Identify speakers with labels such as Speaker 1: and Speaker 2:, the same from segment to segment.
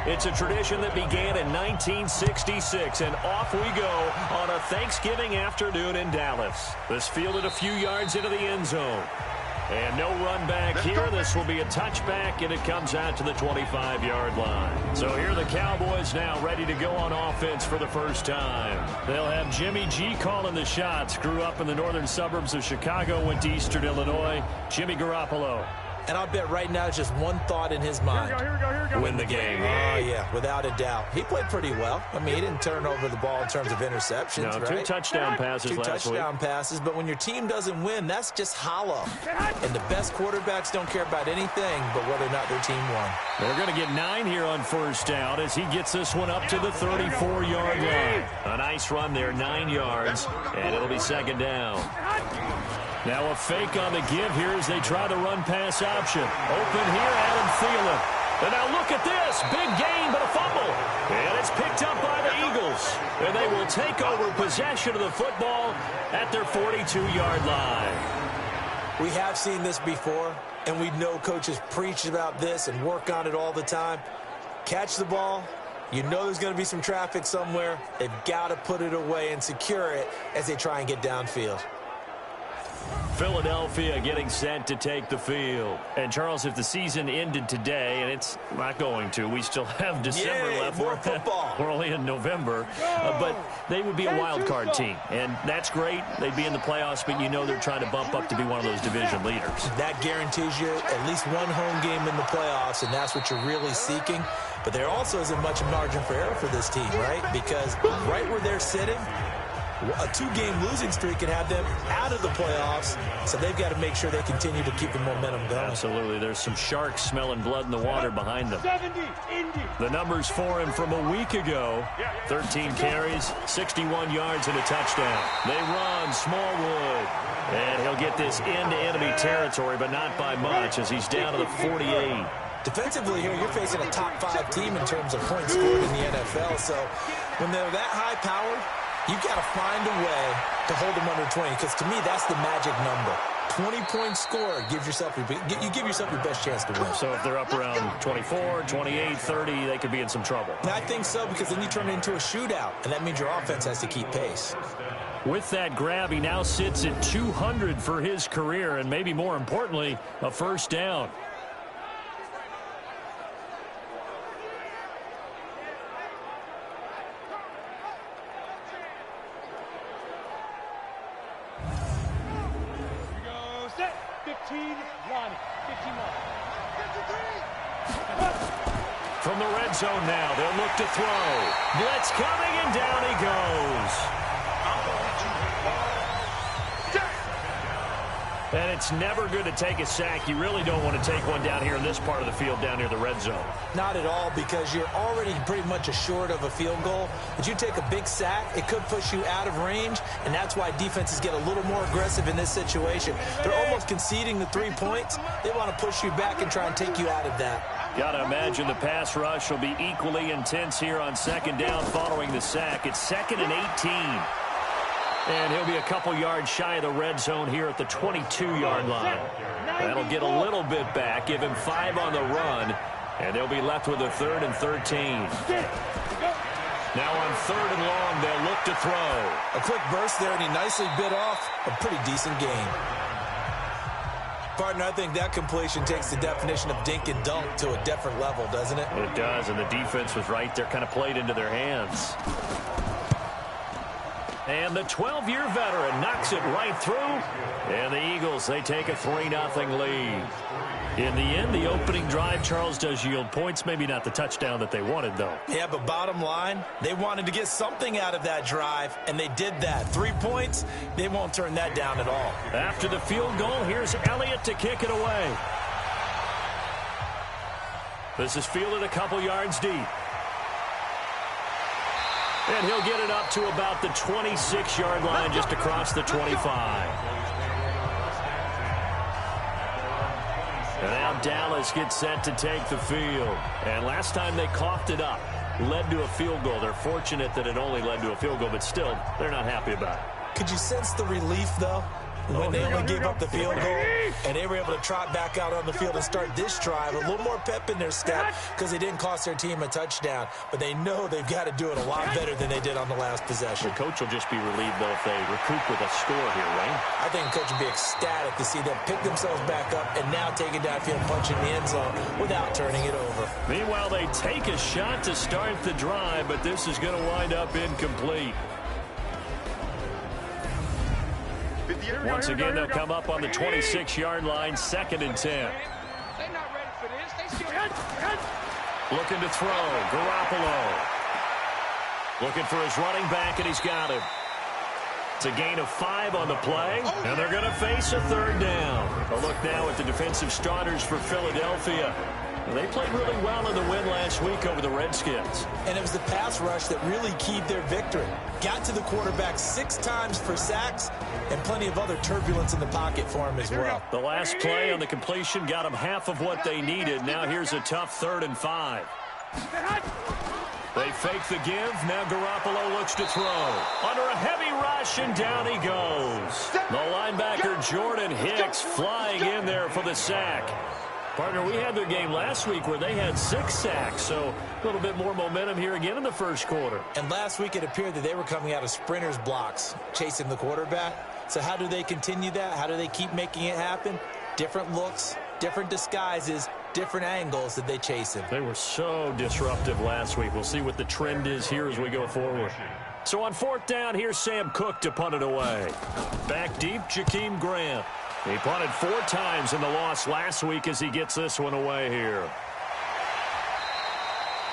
Speaker 1: It's a tradition that began in 1966, and off we go on a Thanksgiving afternoon in Dallas. This fielded a few yards into the end zone. And no run back here. This will be a touchback, and it comes out to the 25-yard line. So here are the Cowboys now ready to go on offense for the first time. They'll have Jimmy G calling the shots. Grew up in the northern suburbs of Chicago, went to Eastern Illinois. Jimmy Garoppolo.
Speaker 2: And I'll bet right now just one thought in his mind.
Speaker 3: Here we go.
Speaker 1: Win the game.
Speaker 2: Oh, yeah, without a doubt. He played pretty well. I mean, he didn't turn over the ball in terms of interceptions,
Speaker 1: no,
Speaker 2: right?
Speaker 1: Two touchdown passes last week.
Speaker 2: 2 touchdown passes, but when your team doesn't win, that's just hollow. And the best quarterbacks don't care about anything but whether or not their team won.
Speaker 1: They're going to get 9 here on first down as he gets this one up to the 34-yard line. A nice run there, 9 yards, and it'll be second down. Now a fake on the give here as they try the run-pass option. Open here, Adam Thielen. And now look at this. Big gain, but a fumble. And it's picked up by the Eagles. And they will take over possession of the football at their 42-yard line.
Speaker 2: We have seen this before, and we know coaches preach about this and work on it all the time. Catch the ball. You know there's going to be some traffic somewhere. They've got to put it away and secure it as they try and get downfield.
Speaker 1: Philadelphia getting set to take the field. And, Charles, if the season ended today, and it's not going to, we still have December left.
Speaker 2: More football.
Speaker 1: We're only in November. But they would be a wild card team. And that's great. They'd be in the playoffs, but you know they're trying to bump up to be one of those division leaders.
Speaker 2: That guarantees you at least one home game in the playoffs, and that's what you're really seeking. But there also isn't much margin for error for this team, right? Because right where they're sitting, a 2-game losing streak can have them out of the playoffs, so they've got to make sure they continue to keep the momentum going.
Speaker 1: Absolutely. There's some sharks smelling blood in the water behind them. The numbers for him from a week ago, 13 carries, 61 yards, and a touchdown. They run Smallwood, and he'll get this into enemy territory, but not by much as he's down to the 48.
Speaker 2: Defensively here, you're facing a top-5 team in terms of points scored in the NFL, so when they're that high-powered, you've got to find a way to hold them under 20, because to me, that's the magic number. 20-point score, you give yourself your best chance to win.
Speaker 1: So if they're up around 24, 28, 30, they could be in some trouble.
Speaker 2: And I think so, because then you turn it into a shootout, and that means your offense has to keep pace.
Speaker 1: With that grab, he now sits at 200 for his career, and maybe more importantly, a first down. From the red zone now, they'll look to throw. Blitz coming, and down he goes. And it's never good to take a sack. You really don't want to take one down here in this part of the field down near the red zone.
Speaker 2: Not at all, because you're already pretty much assured of a field goal. But you take a big sack, it could push you out of range, and that's why defenses get a little more aggressive in this situation. They're almost conceding the 3 points. They want to push you back and try and take you out of that.
Speaker 1: Got to imagine the pass rush will be equally intense here on second down following the sack. It's 2nd and 18. And he'll be a couple yards shy of the red zone here at the 22-yard line. That'll get a little bit back, give him 5 on the run, and they'll be left with a 3rd and 13. Now on 3rd and long, they'll look to throw.
Speaker 2: A quick burst there, and he nicely bit off a pretty decent gain. Partner, I think that completion takes the definition of dink and dunk to a different level, doesn't it?
Speaker 1: It does, and the defense was right there, kind of played into their hands. And the 12-year veteran knocks it right through. And the Eagles, they take a 3-0 lead. In the end, the opening drive, Charles, does yield points. Maybe not the touchdown that they wanted, though.
Speaker 2: Yeah, but bottom line, they wanted to get something out of that drive, and they did that. 3 points, they won't turn that down at all.
Speaker 1: After the field goal, here's Elliott to kick it away. This is fielded a couple yards deep. And he'll get it up to about the 26-yard line, just across the 25. And now Dallas gets set to take the field. And last time they coughed it up, led to a field goal. They're fortunate that it only led to a field goal, but still, they're not happy about it.
Speaker 2: Could you sense the relief, though? when they only gave up the field goal, and they were able to trot back out on the field and start this drive. A little more pep in their step because they didn't cost their team a touchdown. But they know they've got to do it a lot better than they did on the last possession.
Speaker 1: The coach will just be relieved, though, if they recoup with a score here, right?
Speaker 2: I think the coach will be ecstatic to see them pick themselves back up and now take it downfield, punch in the end zone without turning it over.
Speaker 1: Meanwhile, they take a shot to start the drive, but this is going to wind up incomplete. Once again, they'll come up on the 26-yard line, 2nd and 10.
Speaker 3: They're not ready for this. They still
Speaker 1: Looking to throw, Garoppolo. Looking for his running back, and he's got him. It's a gain of 5 on the play, and they're going to face a 3rd down. A look now at the defensive starters for Philadelphia. They played really well in the win last week over the Redskins.
Speaker 2: And it was the pass rush that really keyed their victory. Got to the quarterback 6 times for sacks and plenty of other turbulence in the pocket for him as well.
Speaker 1: The last play on the completion got them half of what they needed. Now here's a tough 3rd and 5. They fake the give. Now Garoppolo looks to throw. Under a heavy rush, and down he goes. The linebacker Jordan Hicks flying in there for the sack. Partner, we had their game last week where they had 6 sacks, so a little bit more momentum here again in the first quarter.
Speaker 2: And last week it appeared that they were coming out of sprinters blocks, chasing the quarterback. So how do they continue that? How do they keep making it happen? Different looks, different disguises, different angles that they chase him.
Speaker 1: They were so disruptive last week. We'll see what the trend is here as we go forward. So on 4th down, here's Sam Cook to punt it away. Back deep, Jakeem Grant. He punted 4 times in the loss last week as he gets this one away here.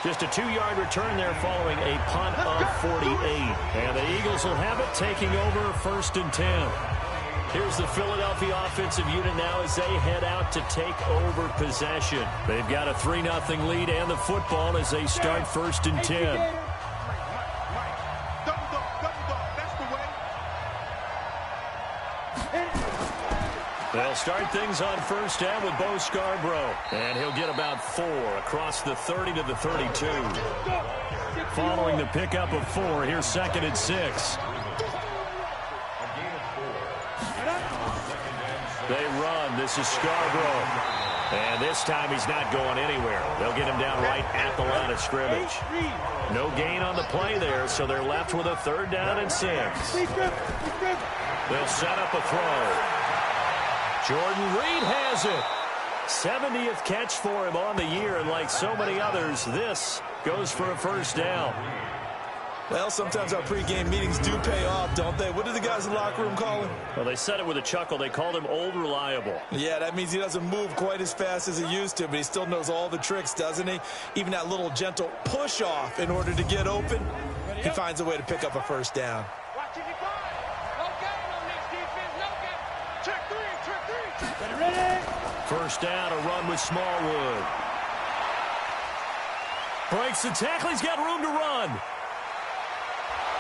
Speaker 1: Just a 2-yard return there following a punt of 48. And the Eagles will have it, taking over 1st and 10. Here's the Philadelphia offensive unit now as they head out to take over possession. They've got a 3-0 lead and the football as they start 1st and 10. They'll start things on 1st down with Bo Scarborough. And he'll get about 4 across the 30 to the 32. Following the pickup of 4, here's 2nd and 6. They run. This is Scarborough. And this time he's not going anywhere. They'll get him down right at the line of scrimmage. No gain on the play there, so they're left with a 3rd down and 6. They'll set up a throw. Jordan Reed has it. 70th catch for him on the year, and like so many others, this goes for a 1st down.
Speaker 2: Well, sometimes our pregame meetings do pay off, don't they? What do the guys in the locker room call him?
Speaker 1: Well, they said it with a chuckle. They called him Old Reliable.
Speaker 2: Yeah, that means he doesn't move quite as fast as he used to, but he still knows all the tricks, doesn't he? Even that little gentle push-off in order to get open, he finds a way to pick up a 1st down.
Speaker 1: First down, a run with Smallwood. Breaks the tackle. He's got room to run.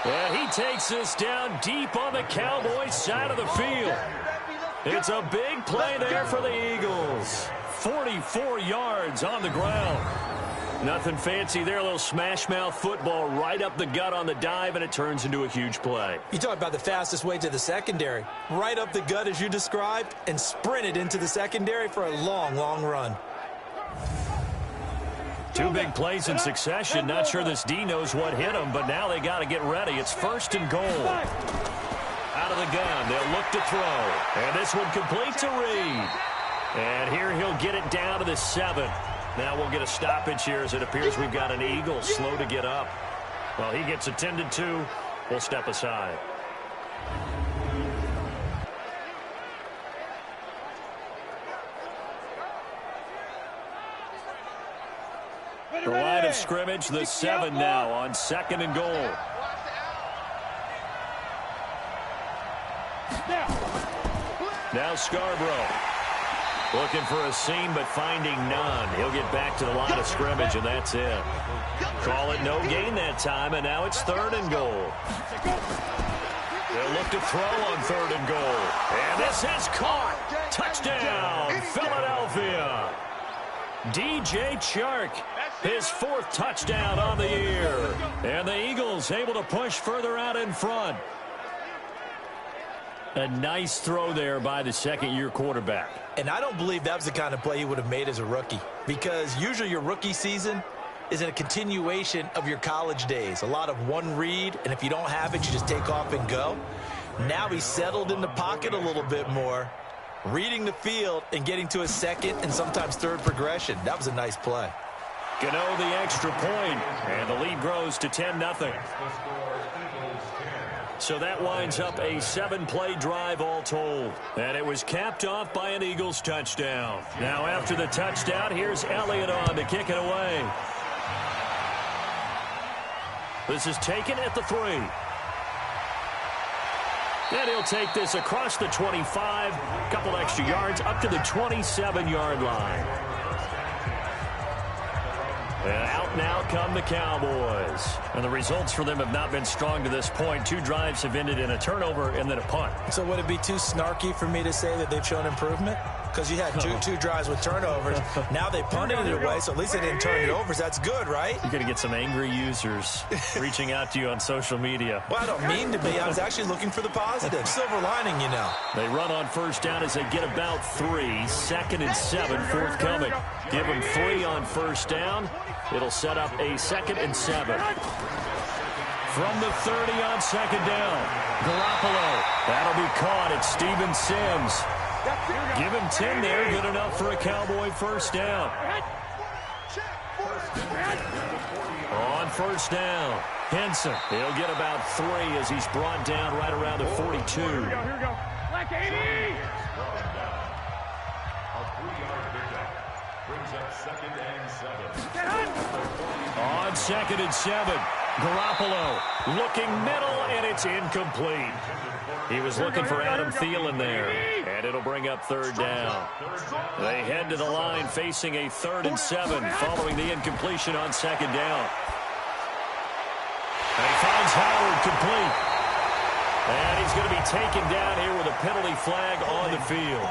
Speaker 1: And he takes this down deep on the Cowboys' side of the field. It's a big play there for the Eagles. 44 yards on the ground. Nothing fancy there. A little smash-mouth football right up the gut on the dive, and it turns into a huge play.
Speaker 2: You talk about the fastest way to the secondary. Right up the gut as you described, and sprinted into the secondary for a long, long run.
Speaker 1: 2 big plays in succession. Not sure this D knows what hit him, but now they got to get ready. It's 1st and goal. Out of the gun, they'll look to throw. And this one complete to Reed. And here he'll get it down to the 7. Now we'll get a stoppage here as it appears we've got an Eagle slow to get up. Well, he gets attended to. We'll step aside. The line of scrimmage, the 7 now on 2nd and goal. Now Scarborough. Looking for a seam, but finding none. He'll get back to the line of scrimmage, and that's it. Call it no gain that time, and now it's 3rd and goal. They'll look to throw on 3rd and goal. And this has caught. Touchdown, Philadelphia. DJ Chark, his 4th touchdown on the year. And the Eagles able to push further out in front. A nice throw there by the second-year quarterback.
Speaker 2: And I don't believe that was the kind of play he would have made as a rookie, because usually your rookie season is in a continuation of your college days. A lot of one read, and if you don't have it, you just take off and go. Now he's settled in the pocket a little bit more, reading the field and getting to a second and sometimes third progression. That was a nice play.
Speaker 1: Gano the extra point, and the lead grows to 10-0. So that winds up a 7-play drive all told. And it was capped off by an Eagles touchdown. Now after the touchdown, here's Elliott on to kick it away. This is taken at the 3. And he'll take this across the 25, a couple extra yards up to the 27-yard line. And out now come the Cowboys. And the results for them have not been strong to this point. 2 drives have ended in a turnover and then a punt.
Speaker 2: So would it be too snarky for me to say that they've shown improvement? Because you had two drives with turnovers. Now they punted it away, so at least they didn't turn it over. So that's good, right?
Speaker 1: You're going to get some angry users reaching out to you on social media.
Speaker 2: Well, I don't mean to be. I was actually looking for the positive. Silver lining, you know.
Speaker 1: They run on first down as they get about 3. 2nd and 7 forthcoming. Give them 3 on first down. It'll set up a 2nd and 7. From the 30 on 2nd down. Garoppolo. That'll be caught at Steven Sims. Give him 10 there. Good enough for a Cowboy first down. On first down, Henson. He'll get about 3 as he's brought down right around the 42.
Speaker 3: Here we go. Like 80.
Speaker 1: On 2nd and 7, Garoppolo looking middle, and it's incomplete. He was looking for Adam Thielen there, and it'll bring up 3rd down. They head to the line facing a 3rd and 7 following the incompletion on 2nd down. And he finds Howard complete. And he's going to be taken down here with a penalty flag on the field.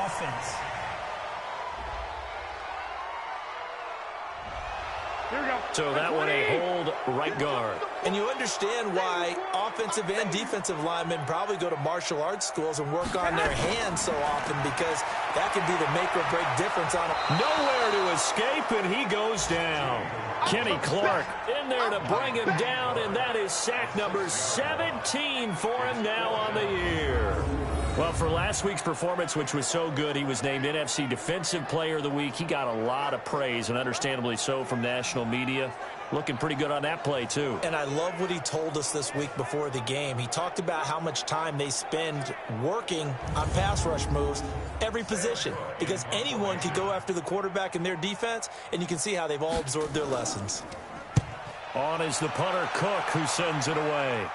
Speaker 1: So that one a hold right guard.
Speaker 2: And you understand why offensive and defensive linemen probably go to martial arts schools and work on their hands so often, because that can be the make or break difference on it.
Speaker 1: Nowhere to escape, and he goes down. Kenny Clark in there to bring him down, and that is sack number 17 for him now on the year. Well, for last week's performance, which was so good, he was named NFC Defensive Player of the Week. He got a lot of praise, and understandably so, from national media. Looking pretty good on that play, too.
Speaker 2: And I love what he told us this week before the game. He talked about how much time they spend working on pass rush moves, every position, because anyone could go after the quarterback in their defense, and you can see how they've all absorbed their lessons.
Speaker 1: On is the punter, Cook, who sends it away.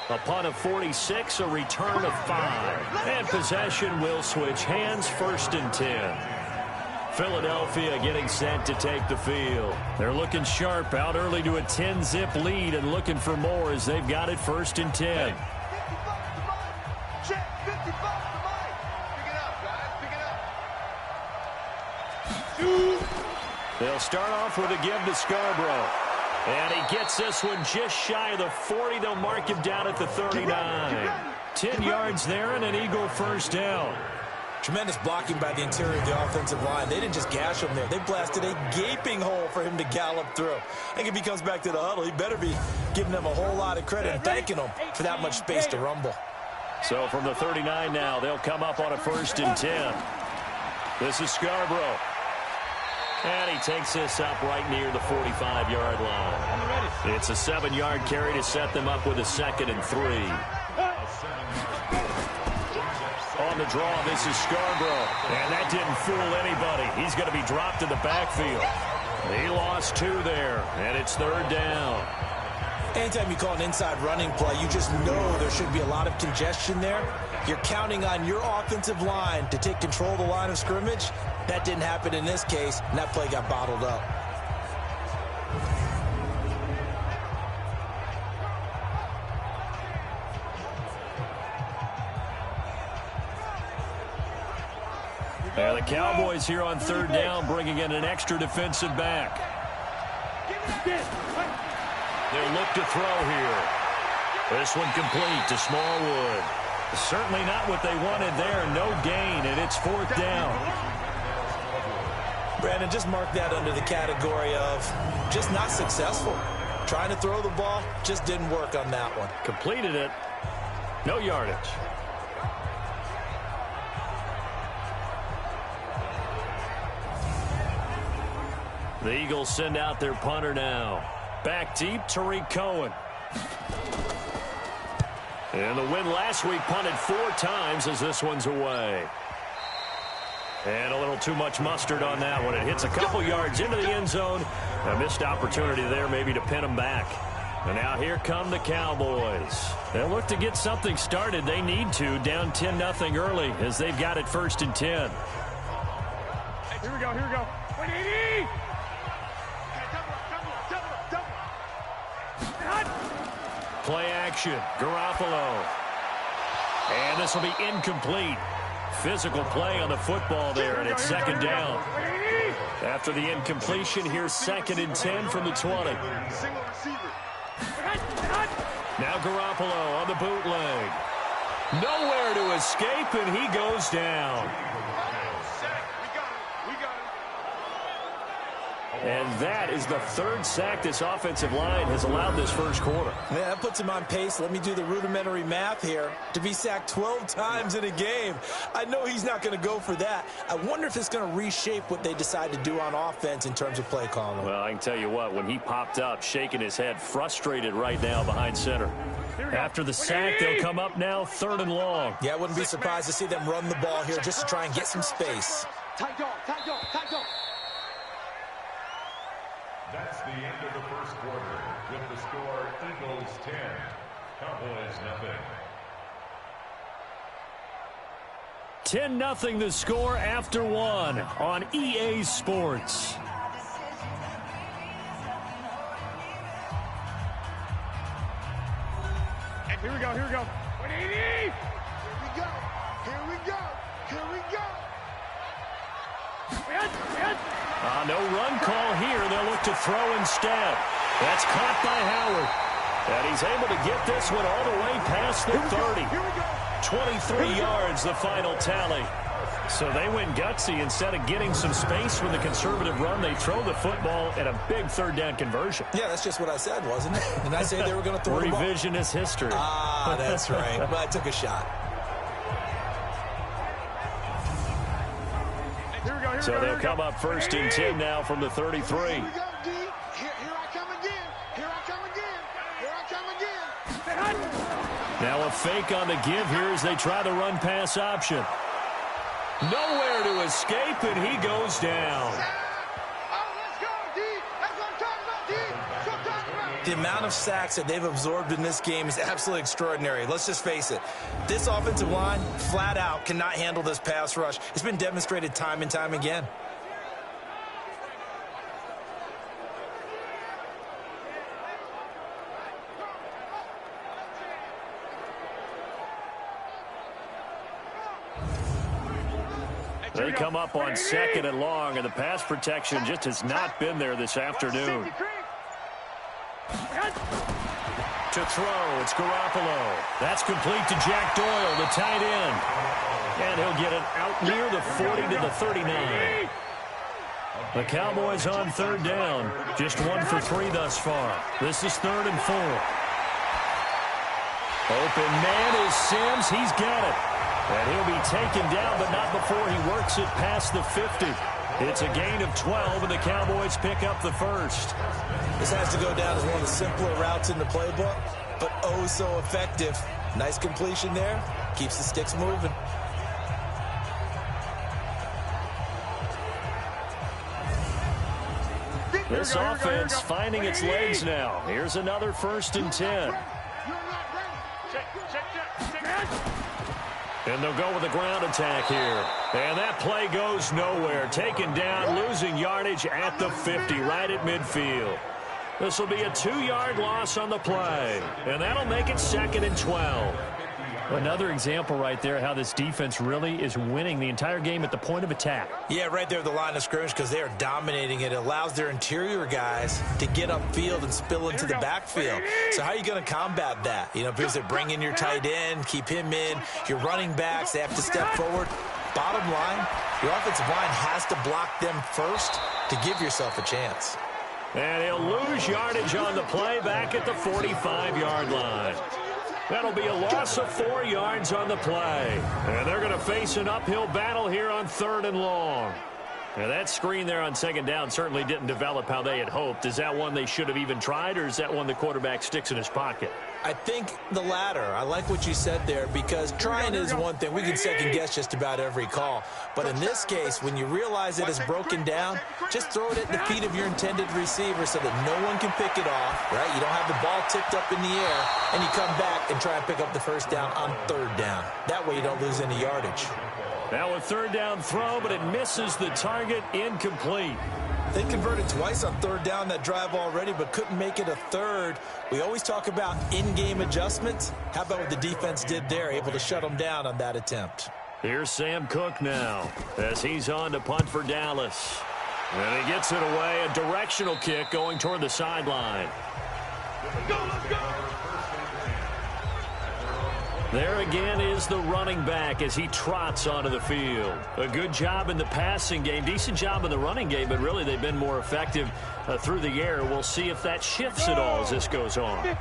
Speaker 1: A punt of 46, a return of 5. And possession will switch hands, 1st and 10. Philadelphia getting set to take the field. They're looking sharp, out early to a 10-zip lead and looking for more as they've got it 1st and 10. They'll start off with a give to Scarborough. And he gets this one just shy of the 40. They'll mark him down at the 39. 10 yards there and an Eagle first down.
Speaker 2: Tremendous blocking by the interior of the offensive line. They didn't just gash him there. They blasted a gaping hole for him to gallop through. I think if he comes back to the huddle, he better be giving them a whole lot of credit and thanking them for that much space to rumble.
Speaker 1: So from the 39 now, they'll come up on a 1st and 10. This is Scarborough. And he takes this up right near the 45-yard line. It's a 7-yard carry to set them up with a 2nd and 3. On the draw, this is Scarborough. And that didn't fool anybody. He's going to be dropped in the backfield. He lost 2 there, and it's 3rd down.
Speaker 2: Anytime you call an inside running play, you just know there should be a lot of congestion there. You're counting on your offensive line to take control of the line of scrimmage. That didn't happen in this case, and that play got bottled up.
Speaker 1: And the Cowboys here on 3rd down, bringing in an extra defensive back. They'll look to throw here. This one complete to Smallwood. Certainly not what they wanted there. No gain, and it's 4th down.
Speaker 2: Brandon, just mark that under the category of just not successful. Trying to throw the ball, just didn't work on that one.
Speaker 1: Completed it. No yardage. The Eagles send out their punter now. Back deep, Tariq Cohen. And the win last week punted 4 times as this one's away. And a little too much mustard on that one. It hits a couple yards into the end zone. A missed opportunity there maybe to pin them back. And now here come the Cowboys. They'll look to get something started. They need to, down 10-0 early as they've got it 1st and 10.
Speaker 3: Here we go, here we go. 180!
Speaker 1: Play action, Garoppolo. And this will be incomplete. Physical play on the football there, and it's 2nd down. After the incompletion, here's 2nd and 10 from the 20. Now Garoppolo on the bootleg. Nowhere to escape, and he goes down. And that is the 3rd sack this offensive line has allowed this 1st quarter.
Speaker 2: Yeah, that puts him on pace. Let me do the rudimentary math here. To be sacked 12 times in a game, I know he's not going to go for that. I wonder if it's going to reshape what they decide to do on offense in terms of play calling.
Speaker 1: Well, I can tell you what, when he popped up, shaking his head, frustrated right now behind center. After the sack, they'll come up now 3rd and long.
Speaker 2: Yeah, I wouldn't be surprised to see them run the ball here just to try and get some space.
Speaker 3: Tight dog, tight dog, tight dog.
Speaker 4: That's the end of the 1st quarter with the score Eagles 10, Cowboys 0.
Speaker 1: 10-0 the score after 1 on EA Sports.
Speaker 3: Here we go, here we go. 180! Here we go, here we go, here we go.
Speaker 1: No run call here. They'll look to throw instead. That's caught by Howard. And he's able to get this one all the way past the 30. 23 yards, the final tally. So they went gutsy. Instead of getting some space with a conservative run, they throw the football at a big 3rd down conversion.
Speaker 2: Yeah, that's just what I said, wasn't it? Didn't I say they were going to throw the ball?
Speaker 1: Revisionist history.
Speaker 2: Ah, that's right. But I took a shot.
Speaker 1: So they'll come up 1st and 10 now from the 33.
Speaker 3: Here we go, D. Here I come again. Here I come again. Here I come again.
Speaker 1: Now a fake on the give here as they try the run-pass option. Nowhere to escape, and he goes down.
Speaker 2: The amount of sacks that they've absorbed in this game is absolutely extraordinary. Let's just face it. This offensive line, flat out, cannot handle this pass rush. It's been demonstrated time and time again.
Speaker 1: They come up on 2nd and long, and the pass protection just has not been there this afternoon. To throw, it's Garoppolo. That's complete to Jack Doyle, the tight end. And he'll get it out near the 40 to the 39. The Cowboys on 3rd down. Just 1 for 3 thus far. This is 3rd and 4. Open man is Sims. He's got it. And he'll be taken down, but not before he works it past the 50. It's a gain of 12, and the Cowboys pick up the 1st.
Speaker 2: This has to go down as one of the simpler routes in the playbook, but oh so effective. Nice completion there. Keeps the sticks moving.
Speaker 1: This offense finding its legs now. Here's another 1st and 10. And they'll go with a ground attack here. And that play goes nowhere. Taken down, losing yardage at the 50, right at midfield. This will be a 2-yard loss on the play. And that'll make it 2nd and 12. Another example right there how this defense really is winning the entire game at the point of attack.
Speaker 2: Yeah, right there at the line of scrimmage because they are dominating it. It allows their interior guys to get upfield and spill into the backfield. So how are you going to combat that? You know, because they bring in your tight end, keep him in. Your running backs, they have to step forward. Bottom line, your offensive line has to block them first to give yourself a chance.
Speaker 1: And he'll lose yardage on the play back at the 45-yard line. That'll be a loss of 4 yards on the play. And they're going to face an uphill battle here on 3rd and long. Now, that screen there on 2nd down certainly didn't develop how they had hoped. Is that one they should have even tried, or is that one the quarterback sticks in his pocket?
Speaker 2: I think the latter. I like what you said there because trying is one thing. We can second-guess just about every call. But in this case, when you realize it is broken down, just throw it at the feet of your intended receiver so that no one can pick it off, right? You don't have the ball tipped up in the air, and you come back and try and pick up the 1st down on 3rd down. That way you don't lose any yardage.
Speaker 1: Now a 3rd down throw, but it misses the target, incomplete.
Speaker 2: They converted twice on 3rd down that drive already, but couldn't make it a 3rd. We always talk about in-game adjustments. How about what the defense did there, able to shut them down on that attempt?
Speaker 1: Here's Sam Cook now as he's on to punt for Dallas. And he gets it away, a directional kick going toward the sideline.
Speaker 3: Let's go!
Speaker 1: There again is the running back as he trots onto the field. A good job in the passing game, decent job in the running game, but really they've been more effective through the air. We'll see if that shifts at all as this goes on.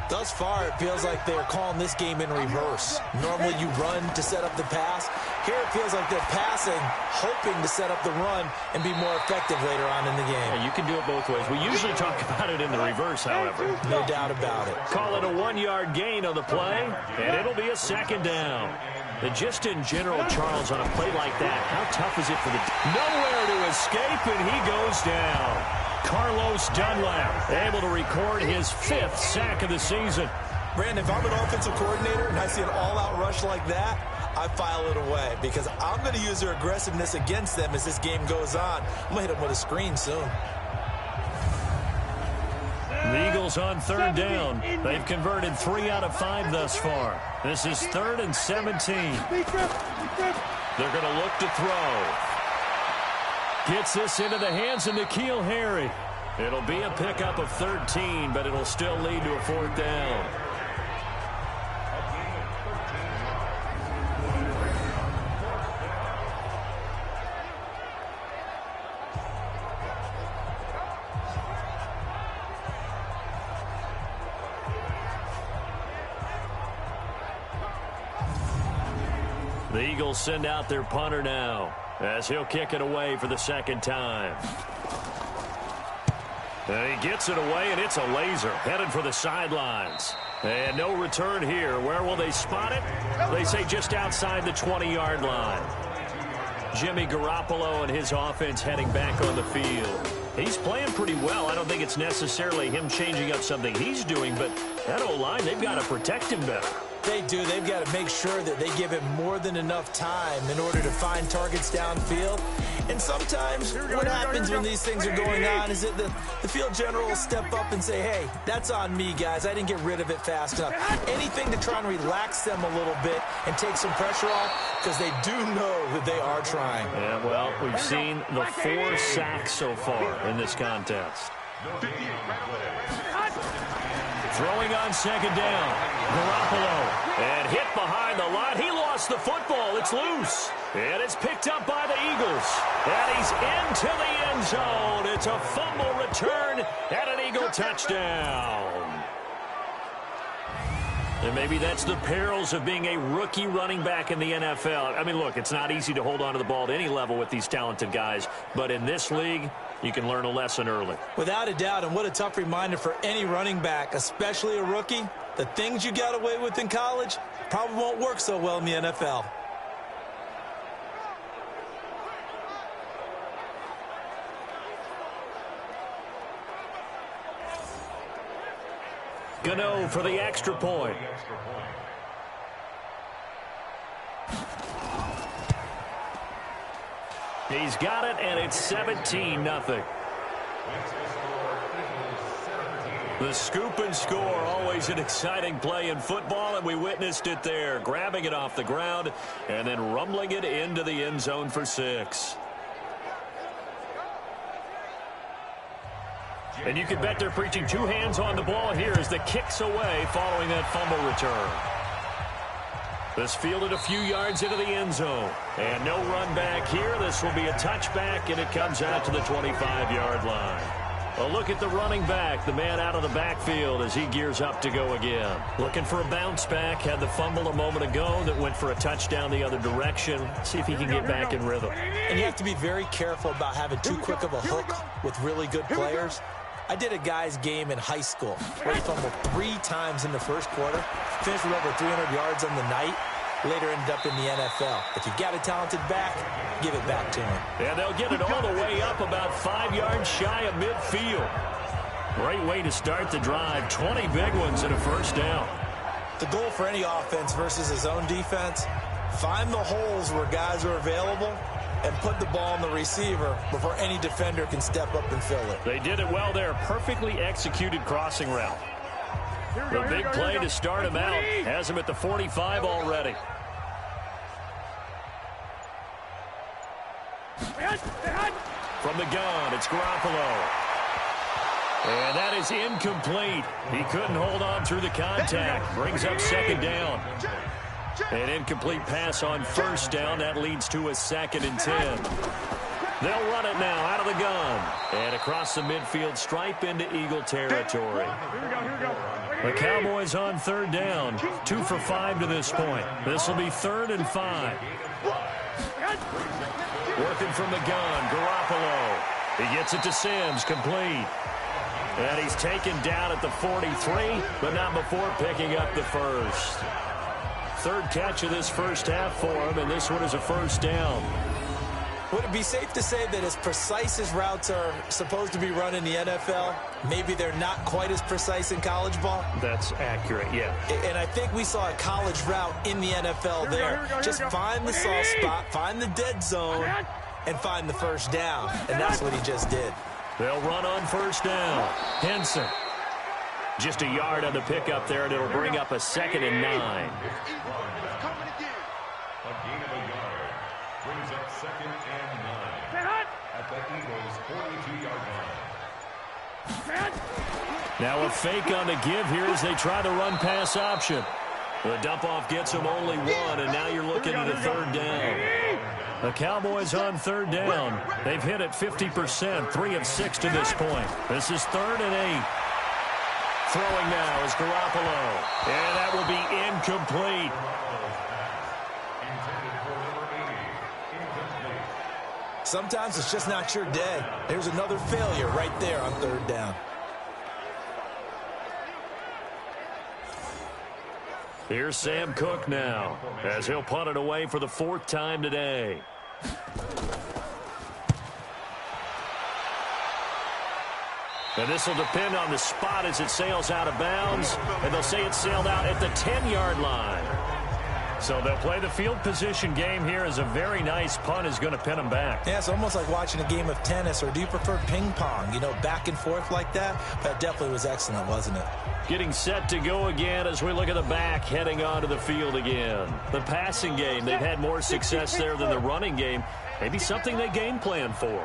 Speaker 2: Thus far, it feels like they're calling this game in reverse. Normally you run to set up the pass. Here it feels like they're passing, hoping to set up the run and be more effective later on in the game.
Speaker 1: Yeah, you can do it both ways. We usually talk about it in the reverse, however.
Speaker 2: No doubt about it.
Speaker 1: Call it a 1-yard gain on the play, and it'll be a 2nd down. And just in general, Charles, on a play like that, how tough is it for the... Nowhere to escape, and he goes down. Carlos Dunlap able to record his 5th sack of the season.
Speaker 2: Brandon, if I'm an offensive coordinator and I see an all-out rush like that, I file it away because I'm going to use their aggressiveness against them as this game goes on. I'm going to hit them with a screen soon.
Speaker 1: The Eagles on 3rd down. They've converted 3 out of 5 thus far. This is 3rd and 17. They're going to look to throw. Gets this into the hands of N'Keal Harry. It'll be a pickup of 13, but it'll still lead to a 4th down. The Eagles send out their punter now as he'll kick it away for the 2nd time. And he gets it away, and it's a laser headed for the sidelines. And no return here. Where will they spot it? They say just outside the 20-yard line. Jimmy Garoppolo and his offense heading back on the field. He's playing pretty well. I don't think it's necessarily him changing up something he's doing, but that O-line, they've got to protect him better.
Speaker 2: They do. They've got to make sure that they give him more than enough time in order to find targets downfield. And sometimes what happens when these things are going on is that the field general will step up and say, hey, that's on me, guys. I didn't get rid of it fast enough. Anything to try and relax them a little bit and take some pressure off because they do know that they are trying.
Speaker 1: Yeah, well, we've seen the 4 sacks so far in this contest. Throwing on 2nd down. Garoppolo. And hit behind the line. He lost the football. It's loose. And it's picked up by the Eagles. And he's into the end zone. It's a fumble return and an Eagle touchdown. And maybe that's the perils of being a rookie running back in the NFL. I mean, look, it's not easy to hold on to the ball at any level with these talented guys. But in this league, you can learn a lesson early.
Speaker 2: Without a doubt, and what a tough reminder for any running back, especially a rookie. The things you got away with in college probably won't work so well in the NFL.
Speaker 1: Gano for the extra point. He's got it, and it's 17-0. The scoop and score, always an exciting play in football, and we witnessed it there, grabbing it off the ground and then rumbling it into the end zone for 6. And you can bet they're preaching 2 hands on the ball here as the kick's away following that fumble return. This fielded a few yards into the end zone. And no run back here. This will be a touchback, and it comes out to the 25-yard line. A look at the running back, the man out of the backfield as he gears up to go again. Looking for a bounce back. Had the fumble a moment ago that went for a touchdown the other direction. See if he can get back in rhythm.
Speaker 2: And you have to be very careful about having too quick of a hook with really good players. I did a guy's game in high school where he fumbled 3 times in the first quarter, finished with over 300 yards on the night, later ended up in the NFL. If you've got a talented back, give it back to him.
Speaker 1: And they'll get it all the way up about 5 yards shy of midfield. Great way to start the drive. 20 big ones and a first down.
Speaker 2: The goal for any offense versus his own defense, find the holes where guys are available and put the ball on the receiver before any defender can step up and fill it.
Speaker 1: They did it well there. Perfectly executed crossing route. The big play to start him out has him at the 45 already. From the gun, it's Garoppolo. And that is incomplete. He couldn't hold on through the contact. Brings up second down. An incomplete pass on first down. That leads to a 2nd and 10. They'll run it now out of the gun. And across the midfield stripe into Eagle territory. The Cowboys on 3rd down. 2 for 5 to this point. This will be 3rd and 5. Working from the gun, Garoppolo. He gets it to Sims, complete. And he's taken down at the 43, but not before picking up the first. 3rd catch of this first half for him, and this one is a first down.
Speaker 2: Would it be safe to say that as precise as routes are supposed to be run in the NFL, maybe they're not quite as precise in college ball?
Speaker 1: That's accurate, yeah.
Speaker 2: And I think we saw a college route in the NFL there. Just find the soft spot, find the dead zone, and find the first down. And that's what he just did.
Speaker 1: They'll run on first down. Henson. Just a yard on the pickup there, and it'll bring up a 2nd and 9.
Speaker 4: A gain of a yard brings up 2nd and 9 at the Eagles' 42-yard line.
Speaker 1: Now a fake on the give here as they try the run-pass option. The dump-off gets them only 1, and now you're looking at a 3rd down. The Cowboys on 3rd down. They've hit it 50%, 3 of 6 to this point. This is 3rd and 8. Throwing now is Garoppolo. And that will be incomplete.
Speaker 2: Sometimes it's just not your day. There's another failure right there on 3rd down.
Speaker 1: Here's Sam Cook now as he'll punt it away for the 4th time today. And this will depend on the spot as it sails out of bounds. And they'll say it sailed out at the 10-yard line. So they'll play the field position game here as a very nice punt is going to pin them back.
Speaker 2: Yeah, it's almost like watching a game of tennis, or do you prefer ping pong? You know, back and forth like that? That definitely was excellent, wasn't it?
Speaker 1: Getting set to go again as we look at the back heading onto the field again. The passing game, they've had more success there than the running game. Maybe something they game plan for.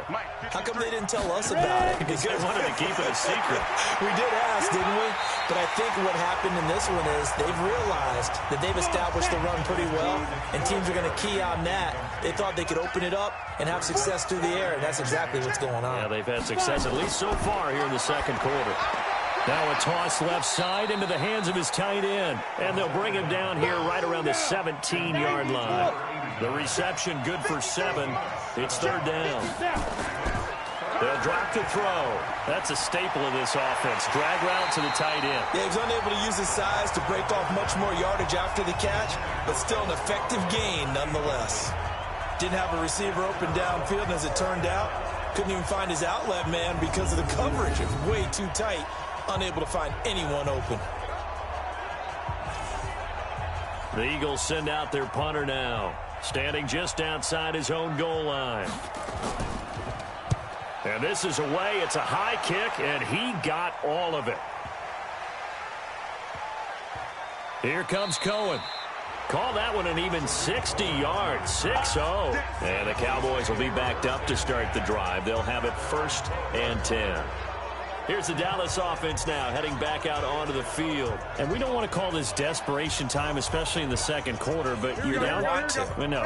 Speaker 2: How come they didn't tell us about it?
Speaker 1: Because they wanted to keep it a secret.
Speaker 2: We did ask, didn't we? But I think what happened in this one is they've realized that they've established the run pretty well, and teams are going to key on that. They thought they could open it up and have success through the air, and that's exactly what's going on.
Speaker 1: Yeah, they've had success at least so far here in the 2nd quarter. Now a toss left side into the hands of his tight end. And they'll bring him down here right around the 17-yard line. The reception good for 7. It's 3rd down. They'll drop the throw. That's a staple of this offense. Drag route to the tight end.
Speaker 2: Yeah, he was unable to use his size to break off much more yardage after the catch, but still an effective gain nonetheless. Didn't have a receiver open downfield, and as it turned out, couldn't even find his outlet man because of the coverage. It was way too tight. Unable to find anyone open.
Speaker 1: The Eagles send out their punter now, standing just outside his own goal line. And this is away. It's a high kick, and he got all of it. Here comes Cohen. Call that one an even 60 yards, 6-0. And the Cowboys will be backed up to start the drive. They'll have it 1st and 10. Here's the Dallas offense now, heading back out onto the field. And we don't want to call this desperation time, especially in the second quarter, but you're down. No,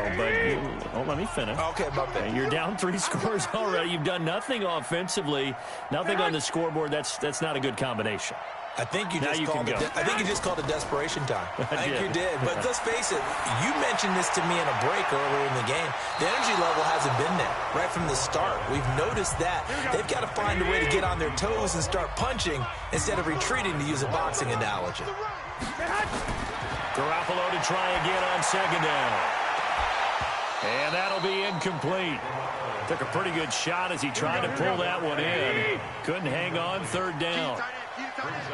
Speaker 1: but let me finish.
Speaker 2: Okay, my bad.
Speaker 1: You're down 3 scores already. You've done nothing offensively, nothing on the scoreboard. That's not a good combination.
Speaker 2: I think you just called it desperation time. I think you did. But let's face it, you mentioned this to me in a break earlier in the game. The energy level hasn't been there right from the start. We've noticed that. They've got to find a way to get on their toes and start punching instead of retreating, to use a boxing analogy.
Speaker 1: Garoppolo to try again on 2nd down. And that'll be incomplete. Took a pretty good shot as he tried to pull that one in. Couldn't hang on 3rd down.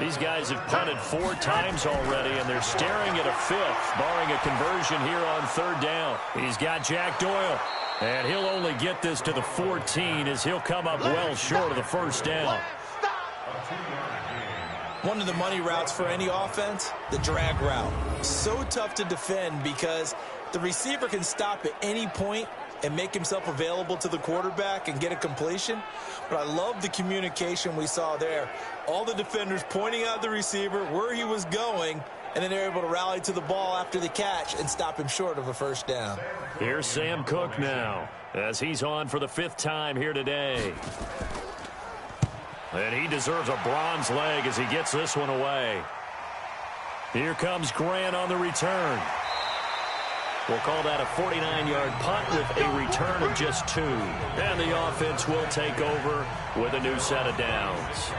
Speaker 1: These guys have punted 4 times already, and they're staring at a 5th, barring a conversion here on 3rd down. He's got Jack Doyle, and he'll only get this to the 14 as he'll come up well short of the 1st down.
Speaker 2: One of the money routes for any offense, the drag route. So tough to defend because the receiver can stop at any point and make himself available to the quarterback and get a completion. But I love the communication we saw there. All the defenders pointing out the receiver, where he was going, and then they're able to rally to the ball after the catch and stop him short of a 1st down.
Speaker 1: Here's Sam Cook now as he's on for the 5th time here today. And he deserves a bronze leg as he gets this one away. Here comes Grant on the return. We'll call that a 49-yard punt with a return of just 2. And the offense will take over with a new set of downs.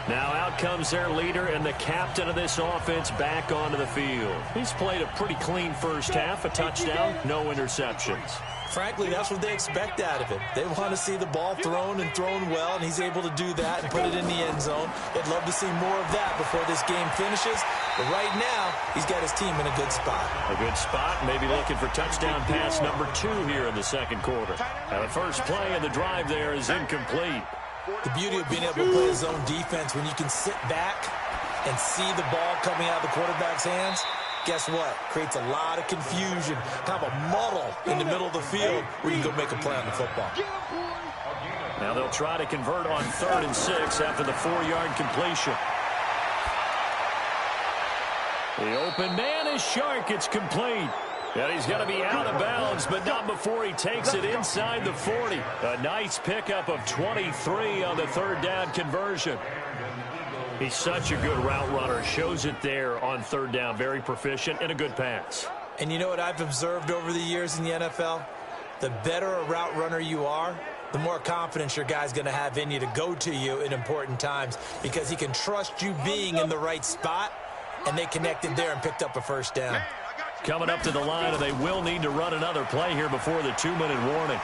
Speaker 1: Now out comes their leader and the captain of this offense back onto the field. He's played a pretty clean 1st half, a touchdown, no interceptions.
Speaker 2: Frankly, that's what they expect out of him. They want to see the ball thrown and thrown well, and he's able to do that and put it in the end zone. They'd love to see more of that before this game finishes. But right now, he's got his team in a good spot.
Speaker 1: A good spot, maybe looking for touchdown pass number 2 here in the 2nd quarter. Now the first play of the drive there is incomplete.
Speaker 2: The beauty of being able to play a zone defense when you can sit back and see the ball coming out of the quarterback's hands, guess what? Creates a lot of confusion, kind of a muddle in the middle of the field where you can go make a play on the football.
Speaker 1: Now they'll try to convert on 3rd and 6 after the 4-yard completion. The open man is Shark. It's complete. And he's going to be out of bounds, but not before he takes it inside the 40. A nice pickup of 23 on the 3rd down conversion. He's such a good route runner. Shows it there on 3rd down. Very proficient and a good pass.
Speaker 2: And you know what I've observed over the years in the NFL? The better a route runner you are, the more confidence your guy's going to have in you to go to you in important times because he can trust you being in the right spot, and they connected there and picked up a 1st down.
Speaker 1: Coming up to the line, and they will need to run another play here before the 2-minute warning.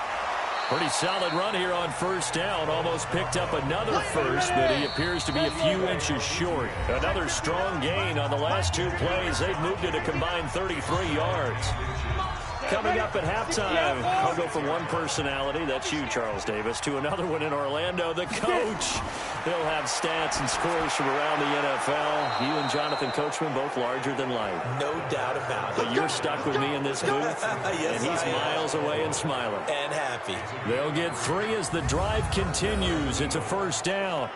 Speaker 1: Pretty solid run here on 1st down. Almost picked up another 1st, but he appears to be a few inches short. Another strong gain on the last 2 plays. They've moved it a combined 33 yards. Coming up at halftime, I'll go from one personality, that's you, Charles Davis, to another one in Orlando, the coach. He'll have stats and scores from around the NFL. You and Jonathan Coachman, both larger than life.
Speaker 2: No doubt about it.
Speaker 1: But you're stuck with me in this booth,
Speaker 2: yes,
Speaker 1: and he's miles away and smiling.
Speaker 2: And happy.
Speaker 1: They'll get 3 as the drive continues. It's a 1st down.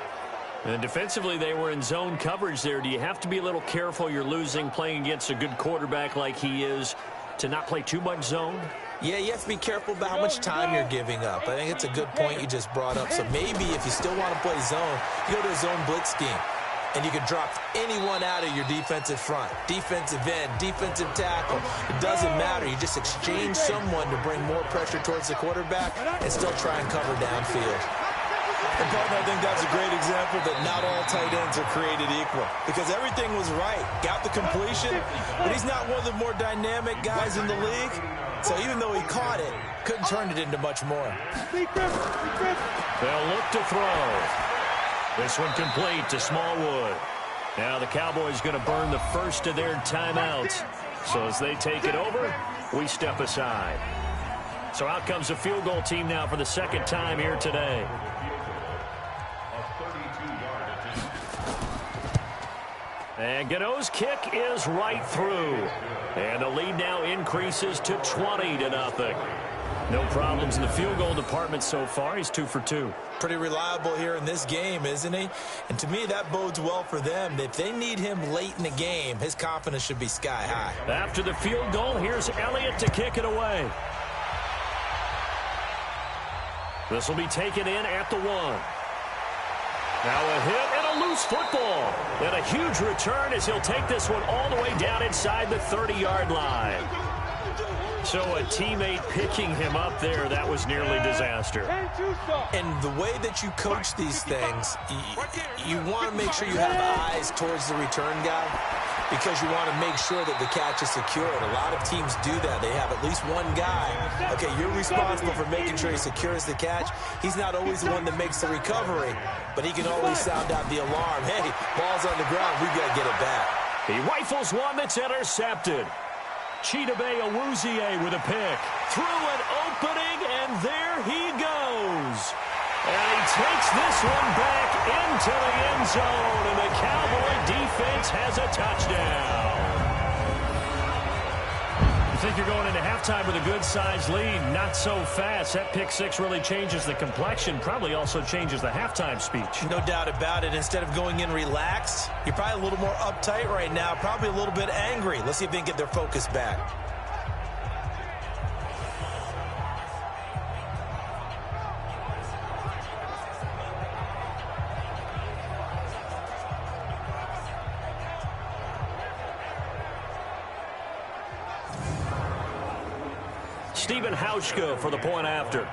Speaker 1: And defensively, they were in zone coverage there. Do you have to be a little careful? You're losing, playing against a good quarterback like he is, to not play too much zone?
Speaker 2: Yeah, you have to be careful about how much time you're giving up. I think it's a good point you just brought up. So maybe if you still want to play zone, you go to a zone blitz scheme. And you can drop anyone out of your defensive front. Defensive end, defensive tackle. It doesn't matter. You just exchange someone to bring more pressure towards the quarterback and still try and cover downfield. And, partner, I think that's a great example that not all tight ends are created equal because everything was right. Got the completion, but he's not one of the more dynamic guys in the league. So even though he caught it, couldn't turn it into much more.
Speaker 1: They'll look to throw. This one complete to Smallwood. Now the Cowboys going to burn the first of their timeouts. So as they take it over, we step aside. So out comes the field goal team now for the 2nd time here today. And Gano's kick is right through. And the lead now increases to 20-0. No problems in the field goal department so far. He's 2 for 2.
Speaker 2: Pretty reliable here in this game, isn't he? And to me, that bodes well for them. If they need him late in the game, his confidence should be sky high.
Speaker 1: After the field goal, here's Elliott to kick it away. This will be taken in at the 1. Now a hit and a loose football. And a huge return as he'll take this one all the way down inside the 30-yard line. So a teammate picking him up there, that was nearly disaster.
Speaker 2: And the way that you coach these things, you want to make sure you have eyes towards the return guy because you want to make sure that the catch is secured. A lot of teams do that. They have at least one guy. Okay, you're responsible for making sure he secures the catch. He's not always the one that makes the recovery, but he can always sound out the alarm. Hey, ball's on the ground. We've got to get it back.
Speaker 1: He rifles one that's intercepted. Chidobe Awuzie with a pick. Through an opening, and there he goes. And he takes this one back into the end zone, and the Cowboy defense has a touchdown. You think you're going into halftime with a good-sized lead? Not so fast. That pick six really changes the complexion, probably also changes the halftime speech.
Speaker 2: No doubt about it. Instead of going in relaxed, you're probably a little more uptight right now, probably a little bit angry. Let's see if they can get their focus back.
Speaker 1: Stephen Hauschka for the point after.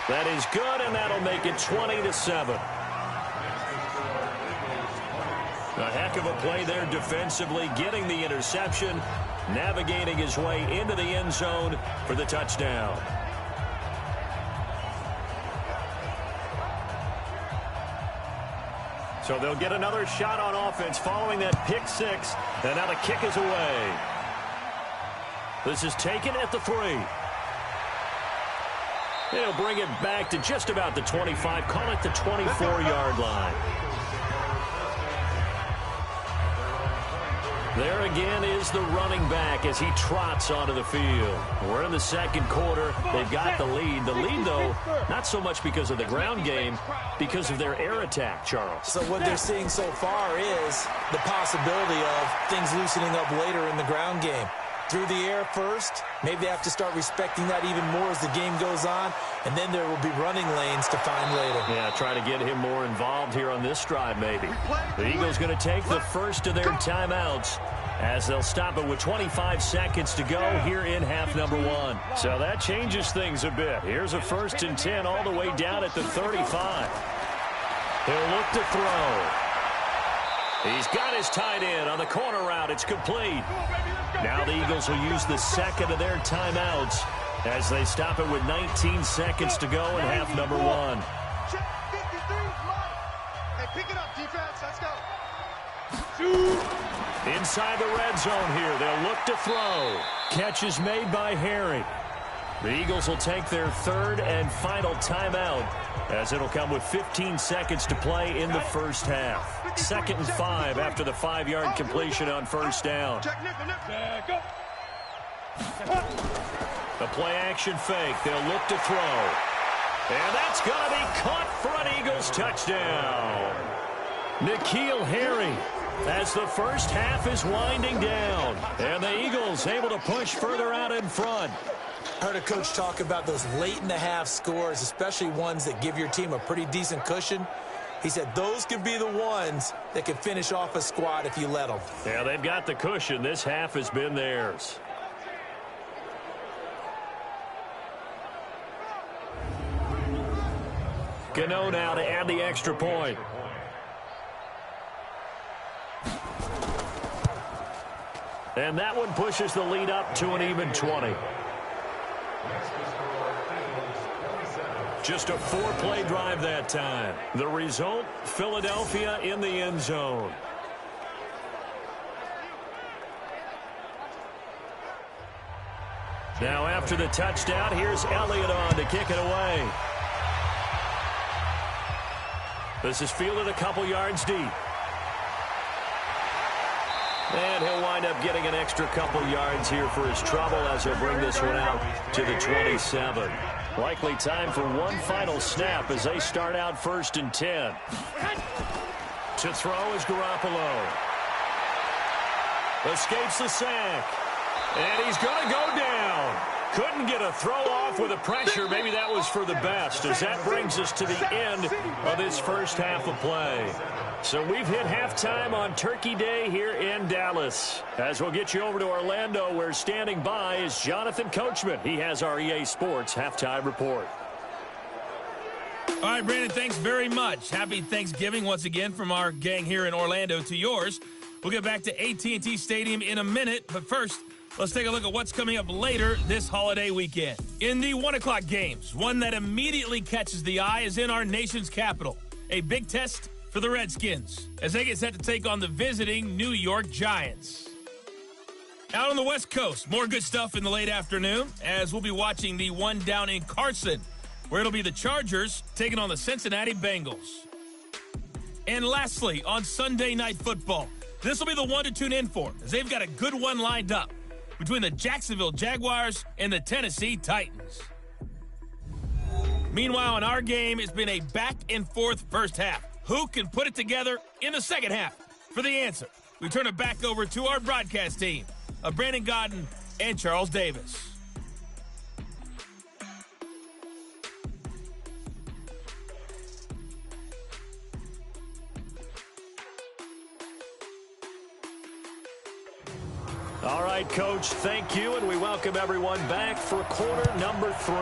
Speaker 1: That is good, and that'll make it 20-7. A heck of a play there defensively, getting the interception, navigating his way into the end zone for the touchdown. So they'll get another shot on offense following that pick six, and now the kick is away. This is taken at the 3. They'll bring it back to just about the 25, call it the 24-yard line. There again is the running back as he trots onto the field. We're in the second quarter. They've got the lead. The lead, though, not so much because of the ground game, because of their air attack, Charles.
Speaker 2: So what they're seeing so far is the possibility of things loosening up later in the ground game. Through the air first, maybe they have to start respecting that even more as the game goes on, and then there will be running lanes to find later.
Speaker 1: Yeah, try to get him more involved here on this drive, maybe. The Eagles going to take the first of their timeouts as they'll stop it with 25 seconds to go here in half number 1. So that changes things a bit. Here's a 1st and 10 all the way down at the 35. He'll look to throw. He's got his tight end on the corner route. It's complete. Now the Eagles will use the second of their timeouts as they stop it with 19 seconds to go in half number 1.
Speaker 3: Check 53's line. Hey, pick it up, defense. Let's go.
Speaker 1: Inside the red zone here. They'll look to throw. Catch is made by Harry. The Eagles will take their 3rd and final timeout as it'll come with 15 seconds to play in the first half. 2nd and 5 after the 5-yard completion on 1st down. The play-action fake. They'll look to throw. And that's going to be caught for an Eagles touchdown. N'Keal Harry as the first half is winding down. And the Eagles able to push further out in front.
Speaker 2: Heard a coach talk about those late-in-the-half scores, especially ones that give your team a pretty decent cushion. He said those could be the ones that can finish off a squad if you let them.
Speaker 1: Yeah, they've got the cushion. This half has been theirs. Gano now to add the extra point. And that one pushes the lead up to an even 20. Just a 4-play drive that time. The result, Philadelphia in the end zone. Now after the touchdown, here's Elliott on to kick it away. This is fielded a couple yards deep. And he'll wind up getting an extra couple yards here for his trouble as he'll bring this one out to the 27. Likely time for one final snap as they start out 1st and 10. To throw is Garoppolo. Escapes the sack. And he's going to go down. Couldn't get a throw off with the pressure. Maybe that was for the best as that brings us to the end of this first half of play. So we've hit halftime on Turkey Day here in Dallas. As we'll get you over to Orlando, where standing by is Jonathan Coachman. He has our EA Sports halftime report.
Speaker 5: All right, Brandon, thanks very much. Happy Thanksgiving once again from our gang here in Orlando to yours. We'll get back to AT&T Stadium in a minute, but first, let's take a look at what's coming up later this holiday weekend. In the 1 o'clock games, one that immediately catches the eye is in our nation's capital. A big test for the Redskins as they get set to take on the visiting New York Giants. Out on the West Coast, more good stuff in the late afternoon as we'll be watching the one down in Carson, where it'll be the Chargers taking on the Cincinnati Bengals. And lastly, on Sunday Night Football, this will be the one to tune in for as they've got a good one lined up between the Jacksonville Jaguars and the Tennessee Titans. Meanwhile, in our game, it's been a back-and-forth first half. Who can put it together in the second half? For the answer, we turn it back over to our broadcast team of Brandon Godden and Charles Davis.
Speaker 1: All right, Coach, thank you, and we welcome everyone back for quarter number 3.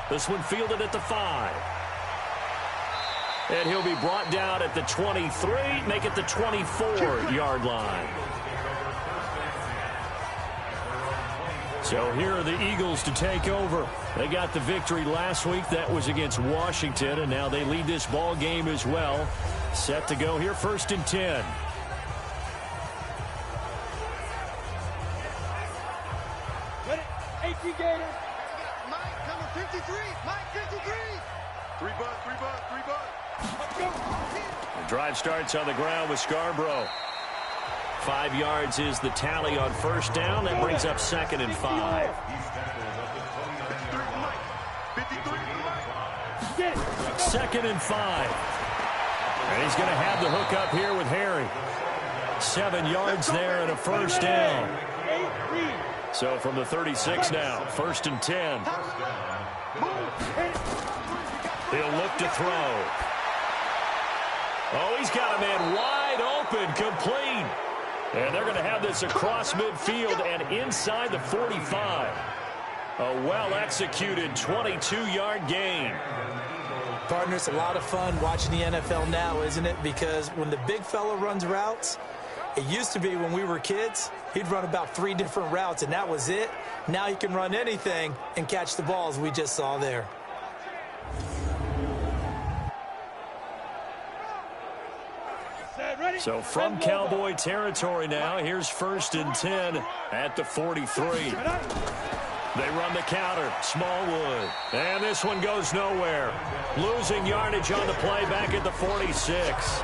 Speaker 1: This one fielded at the 5. And he'll be brought down at the 23, make it the 24-yard line. So here are the Eagles to take over. They got the victory last week. That was against Washington, and now they lead this ball game as well. Set to go here, 1st and 10.
Speaker 3: Mike, number 53. Mike, 53. 3 butt. Let's go.
Speaker 1: The drive starts on the ground with Scarborough. 5 yards is the tally on first down. That brings up 2nd and 5. 2nd and 5. And he's going to have the hook up here with Harry. 7 yards there and a first down. So from the 36 now, 1st and 10. He'll look to throw. Oh, he's got a man wide open, complete. And they're going to have this across midfield and inside the 45. A well-executed 22-yard gain.
Speaker 2: Partner, it's a lot of fun watching the NFL now, isn't it? Because when the big fella runs routes, it used to be when we were kids, he'd run about 3 different routes, and that was it. Now he can run anything and catch the balls we just saw there.
Speaker 1: So from Cowboy territory now, here's 1st and 10 at the 43. They run the counter, Smallwood. And this one goes nowhere. Losing yardage on the play back at the 46.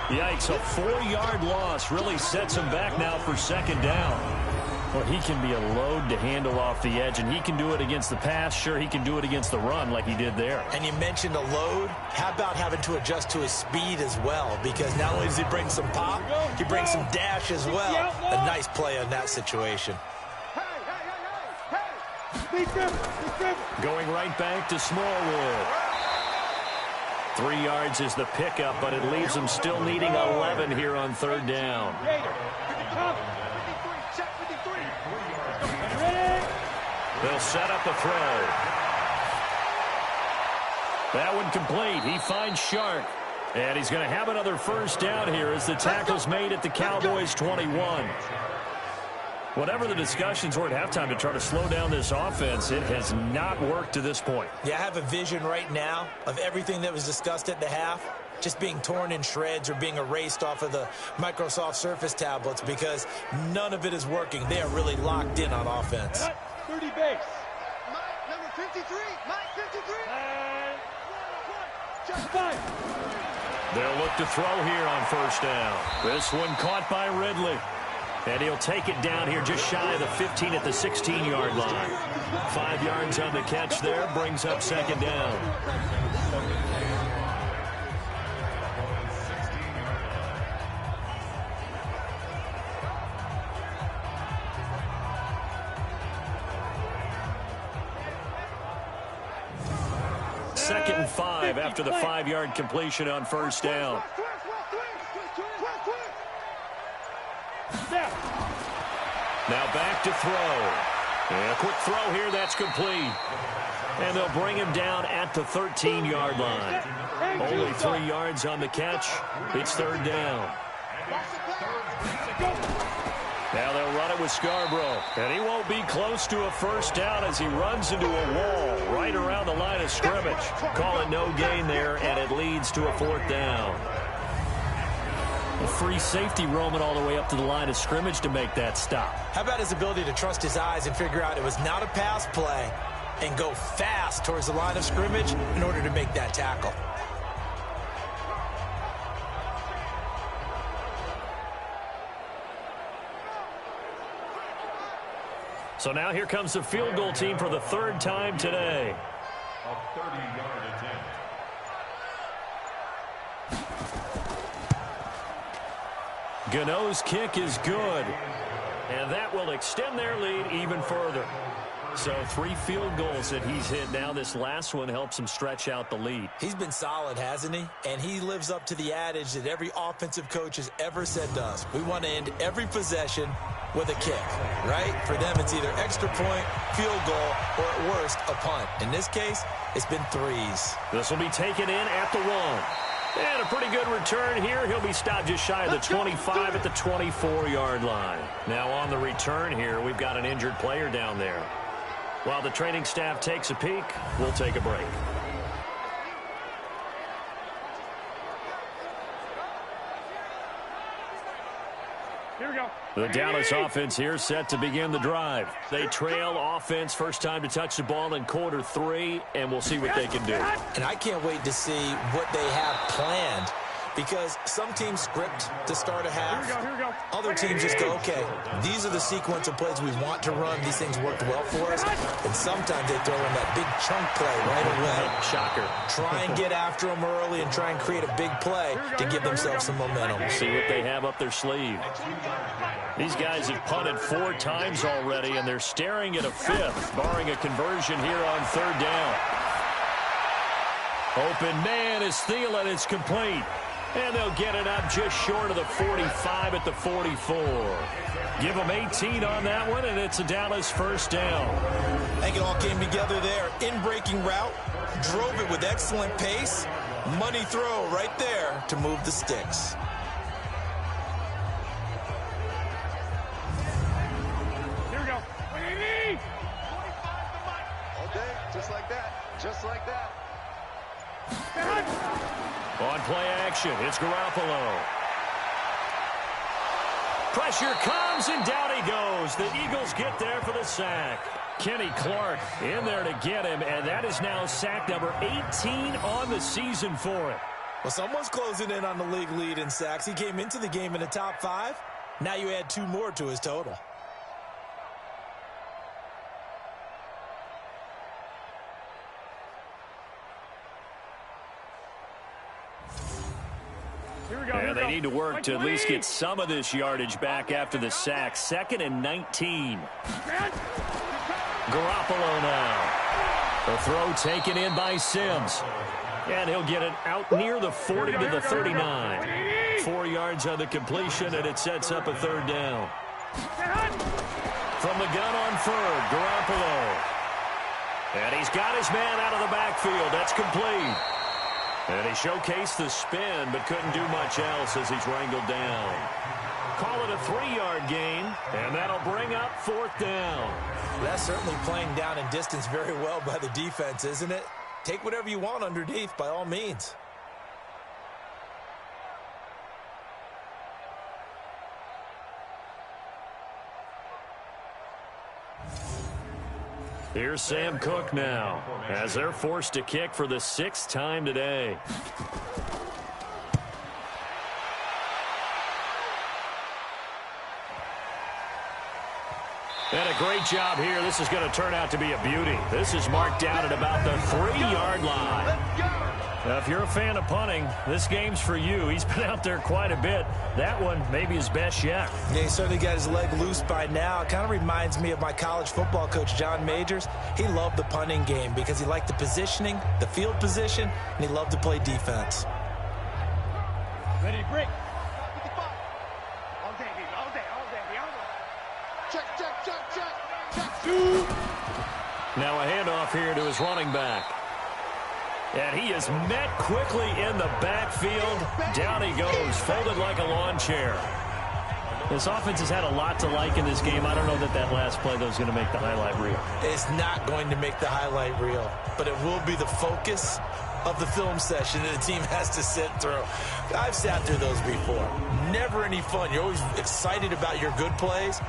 Speaker 1: Yikes, a 4-yard loss really sets him back now for 2nd down. Well, he can be a load to handle off the edge, and he can do it against the pass. Sure, he can do it against the run like he did there.
Speaker 2: And you mentioned a load. How about having to adjust to his speed as well? Because not only does he bring some pop, he brings some dash as well. A nice play on that situation.
Speaker 1: Going right back to Smallwood. 3 yards is the pickup, but it leaves them still needing 11 here on 3rd down. They'll set up a throw. That one complete. He finds Shark. And he's going to have another first down here as the tackle's made at the Cowboys' 21. Whatever the discussions were at halftime to try to slow down this offense, it has not worked to this point.
Speaker 2: Yeah, I have a vision right now of everything that was discussed at the half just being torn in shreds or being erased off of the Microsoft Surface tablets because none of it is working. They are really locked in on offense.
Speaker 3: 30 base. Mike, number 53. Mike, 53.
Speaker 1: They'll look to throw here on first down. This one caught by Ridley. And he'll take it down here just shy of the 15 at the 16-yard line. 5 yards on the catch there, brings up second down. Second and 5 after the 5-yard completion on first down. Now back to throw. And a quick throw here, that's complete. And they'll bring him down at the 13-yard line. Only 3 yards on the catch. It's third down. Now they'll run it with Scarborough. And he won't be close to a first down as he runs into a wall right around the line of scrimmage. Call it no gain there, and it leads to a fourth down. A free safety roaming all the way up to the line of scrimmage to make that stop.
Speaker 2: How about his ability to trust his eyes and figure out it was not a pass play and go fast towards the line of scrimmage in order to make that tackle?
Speaker 1: So now here comes the field goal team for the third time today.
Speaker 4: A 30-yard attempt.
Speaker 1: Gano's kick is good. And that will extend their lead even further. So 3 field goals that he's hit now. This last one helps him stretch out the lead.
Speaker 2: He's been solid, hasn't he? And he lives up to the adage that every offensive coach has ever said to us. We want to end every possession with a kick, right? For them, it's either extra point, field goal, or at worst, a punt. In this case, it's been 3s.
Speaker 1: This will be taken in at the 1. And a pretty good return here. He'll be stopped just shy of the 25 at the 24-yard line. Now on the return here, we've got an injured player down there. While the training staff takes a peek, we'll take a break.
Speaker 3: Here we go.
Speaker 1: The Dallas offense here set to begin the drive. They trail offense first time to touch the ball in quarter 3, and we'll see what they can do.
Speaker 2: And I can't wait to see what they have planned, because some teams script to start a half.
Speaker 3: Here we go.
Speaker 2: Other teams just go, okay, these are the sequence of plays we want to run. These things worked well for us. And sometimes they throw in that big chunk play right away.
Speaker 1: Shocker.
Speaker 2: Try and get after them early and try and create a big play to give themselves some momentum.
Speaker 1: See what they have up their sleeve. These guys have punted 4 times already, and they're staring at a 5th, barring a conversion here on third down. Open man is Thielen. It's complete. And they'll get it up just short of the 45 at the 44. Give them 18 on that one, and it's a Dallas first down.
Speaker 2: I think it all came together there. In-breaking route, drove it with excellent pace. Money throw right there to move the sticks.
Speaker 3: Here we go.
Speaker 6: Okay, just like that. Just like that.
Speaker 1: On play action, it's Garoppolo. Pressure comes, and down he goes. The Eagles get there for the sack. Kenny Clark in there to get him, and that is now sack number 18 on the season for him.
Speaker 2: Well, someone's closing in on the league lead in sacks. He came into the game in the top 5. Now you add 2 more to his total.
Speaker 1: And they need to work to at least get some of this yardage back after the sack. 2nd and 19. Garoppolo now. The throw taken in by Sims. And he'll get it out near the 40 to the 39. 4 yards on the completion, and it sets up a third down. From the gun on third, Garoppolo. And he's got his man out of the backfield. That's complete. And he showcased the spin, but couldn't do much else as he's wrangled down. Call it a 3-yard gain, and that'll bring up fourth down.
Speaker 2: That's certainly playing down in distance very well by the defense, isn't it? Take whatever you want underneath, by all means.
Speaker 1: Here's Sam Cook now, as they're forced to kick for the 6th time today. And a great job here. This is going to turn out to be a beauty. This is marked down at about the 3-yard line. Now, if you're a fan of punting, this game's for you. He's been out there quite a bit. That one maybe his best yet.
Speaker 2: Yeah, he certainly got his leg loose by now. It kind of reminds me of my college football coach, John Majors. He loved the punting game because he liked the positioning, the field position, and he loved to play defense.
Speaker 3: Ready to break. All day, baby. All day. Check.
Speaker 1: Now a handoff here to his running back. And he is met quickly in the backfield. Down he goes, folded like a lawn chair. This offense has had a lot to like in this game. I don't know that last play, though, is going to make the highlight reel.
Speaker 2: It's not going to make the highlight reel, but it will be the focus of the film session that the team has to sit through. I've sat through those before. Never any fun. You're always excited about your good plays.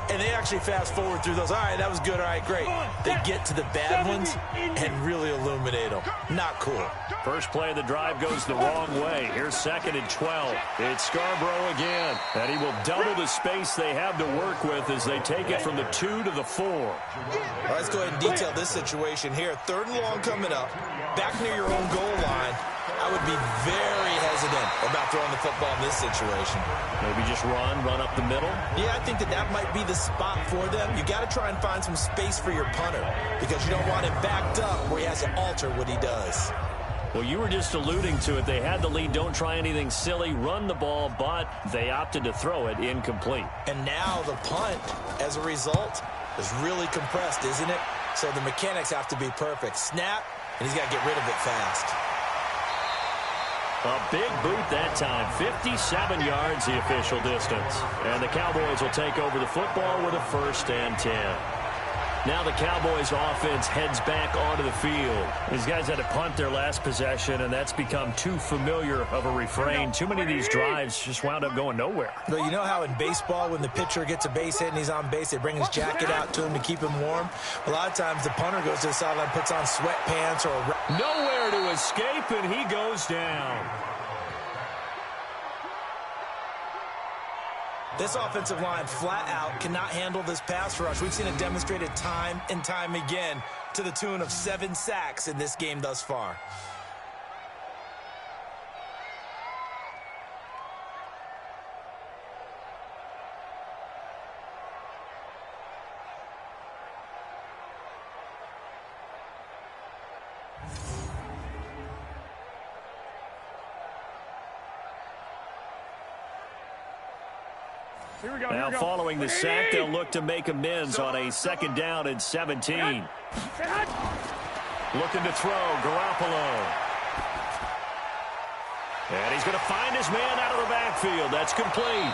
Speaker 2: And they actually fast forward through those. All right, that was good. All right, great. They get to the bad ones and really illuminate them. Not cool.
Speaker 1: First play of the drive goes the wrong way. Here's 2nd and 12. It's Scarborough again. And he will double the space they have to work with as they take it from the 2 to the 4.
Speaker 2: All right, let's go ahead and detail this situation here. 3rd and long coming up. Back near your own goal line. I would be very hesitant about throwing the football in this situation.
Speaker 1: Maybe just run up the middle?
Speaker 2: Yeah, I think that might be the spot for them. You got to try and find some space for your punter because you don't want him backed up where he has to alter what he does.
Speaker 1: Well, you were just alluding to it. They had the lead. Don't try anything silly. Run the ball, but they opted to throw it incomplete.
Speaker 2: And now the punt, as a result, is really compressed, isn't it? So the mechanics have to be perfect. Snap, and he's got to get rid of it fast.
Speaker 1: A big boot that time, 57 yards the official distance. And the Cowboys will take over the football with a 1st and 10. Now the Cowboys offense heads back onto the field. These guys had to punt their last possession, and that's become too familiar of a refrain. Too many of these drives just wound up going nowhere.
Speaker 2: But you know how in baseball, when the pitcher gets a base hit and he's on base, they bring his jacket out to him to keep him warm? A lot of times the punter goes to the sideline, puts on sweatpants or
Speaker 1: nowhere to escape, and he goes down.
Speaker 2: This offensive line flat out cannot handle this pass rush. We've seen it demonstrated time and time again to the tune of 7 sacks in this game thus far.
Speaker 1: Now following the sack, they'll look to make amends on a 2nd down and 17. Looking to throw, Garoppolo. And he's going to find his man out of the backfield. That's complete.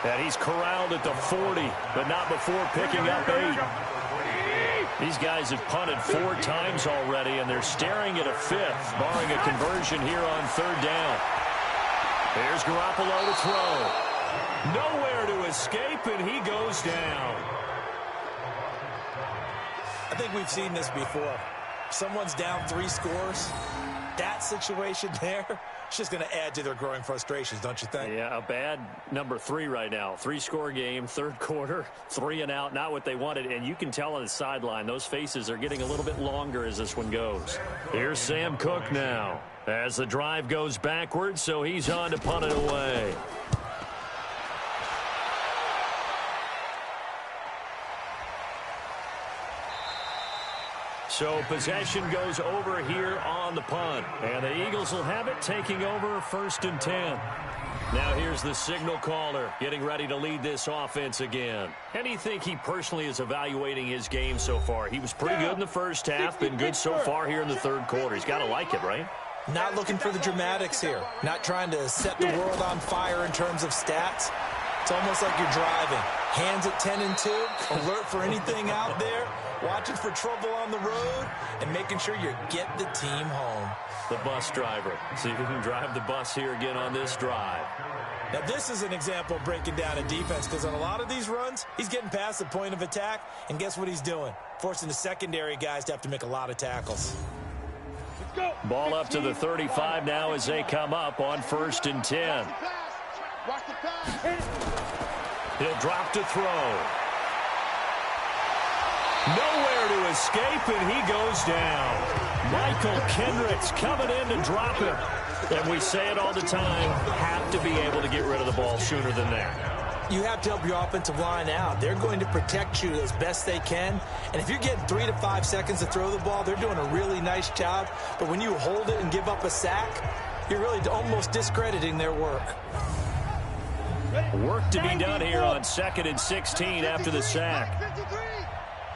Speaker 1: And he's corralled at the 40, but not before picking up 8. These guys have punted 4 times already, and they're staring at a 5th, barring a conversion here on 3rd down. Here's Garoppolo to throw. Nowhere to escape, and he goes down.
Speaker 2: I think we've seen this before. Someone's down 3 scores. That situation there, it's just going to add to their growing frustrations, don't you think?
Speaker 1: Yeah, a bad number 3 right now. 3-score game, 3rd quarter, 3 and out, not what they wanted. And you can tell on the sideline, those faces are getting a little bit longer as this one goes. Here's Sam Cook now as the drive goes backwards, so he's on to punt it away. So possession goes over here on the punt. And the Eagles will have it, taking over 1st and 10. Now here's the signal caller getting ready to lead this offense again. How do you think he personally is evaluating his game so far? He was pretty good in the first half, been good so far here in the 3rd quarter. He's got to like it, right?
Speaker 2: Not looking for the dramatics here. Not trying to set the world on fire in terms of stats. It's almost like you're driving. Hands at 10 and 2, alert for anything out there, watching for trouble on the road, and making sure you get the team home.
Speaker 1: The bus driver. See if he can drive the bus here again on this drive.
Speaker 2: Now, this is an example of breaking down a defense, because on a lot of these runs, he's getting past the point of attack, and guess what he's doing? Forcing the secondary guys to have to make a lot of tackles.
Speaker 1: Ball up to the 35 now as they come up on 1st and 10.
Speaker 3: Watch the pass.
Speaker 1: He'll drop to throw. Nowhere to escape, and he goes down. Michael Kendricks coming in to drop him. And we say it all the time, have to be able to get rid of the ball sooner than that.
Speaker 2: You have to help your offensive line out. They're going to protect you as best they can. And if you're getting 3 to 5 seconds to throw the ball, they're doing a really nice job. But when you hold it and give up a sack, you're really almost discrediting their work.
Speaker 1: Work to be done here on 2nd and 16 after the sack.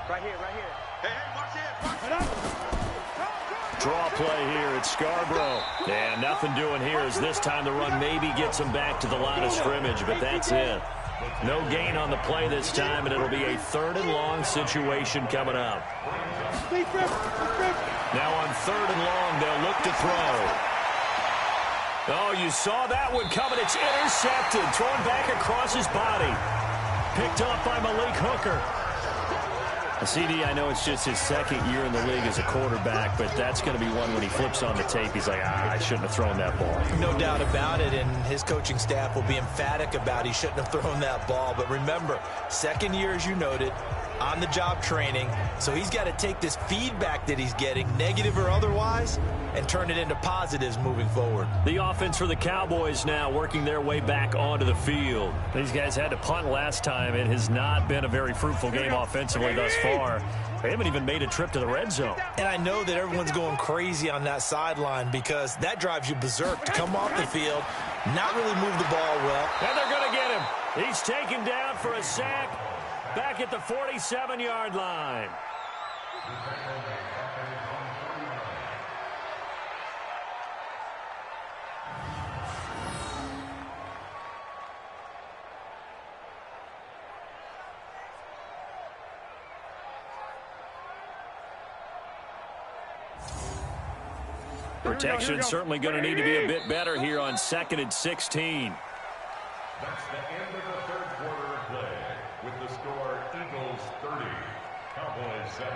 Speaker 6: Right here. Hey, watch it.
Speaker 1: Draw play here at Scarborough. And nothing doing here as this time the run maybe gets them back to the line of scrimmage, but that's it. No gain on the play this time, and it'll be a 3rd and long situation coming up. Now on 3rd and long, they'll look to throw. Oh, you saw that one coming. It's intercepted. Thrown back across his body. Picked up by Malik Hooker. CD, I know it's just his 2nd year in the league as a quarterback, but that's going to be one when he flips on the tape. He's like, I shouldn't have thrown that ball.
Speaker 2: No doubt about it, and his coaching staff will be emphatic about he shouldn't have thrown that ball. But remember, 2nd year, as you noted, on-the-job training, so he's got to take this feedback that he's getting, negative or otherwise, and turn it into positives moving forward.
Speaker 1: The offense for the Cowboys now working their way back onto the field. These guys had to punt last time. It has not been a very fruitful game offensively thus far. They haven't even made a trip to the red zone.
Speaker 2: And I know that everyone's going crazy on that sideline because that drives you berserk to come off the field, not really move the ball well.
Speaker 1: And they're going to get him. He's taken down for a sack back at the 47-yard line. Protection certainly going to need to be a bit better here on 2nd and 16.
Speaker 4: That's the end of the 3rd quarter of play with the score Eagles 30, Cowboys 7.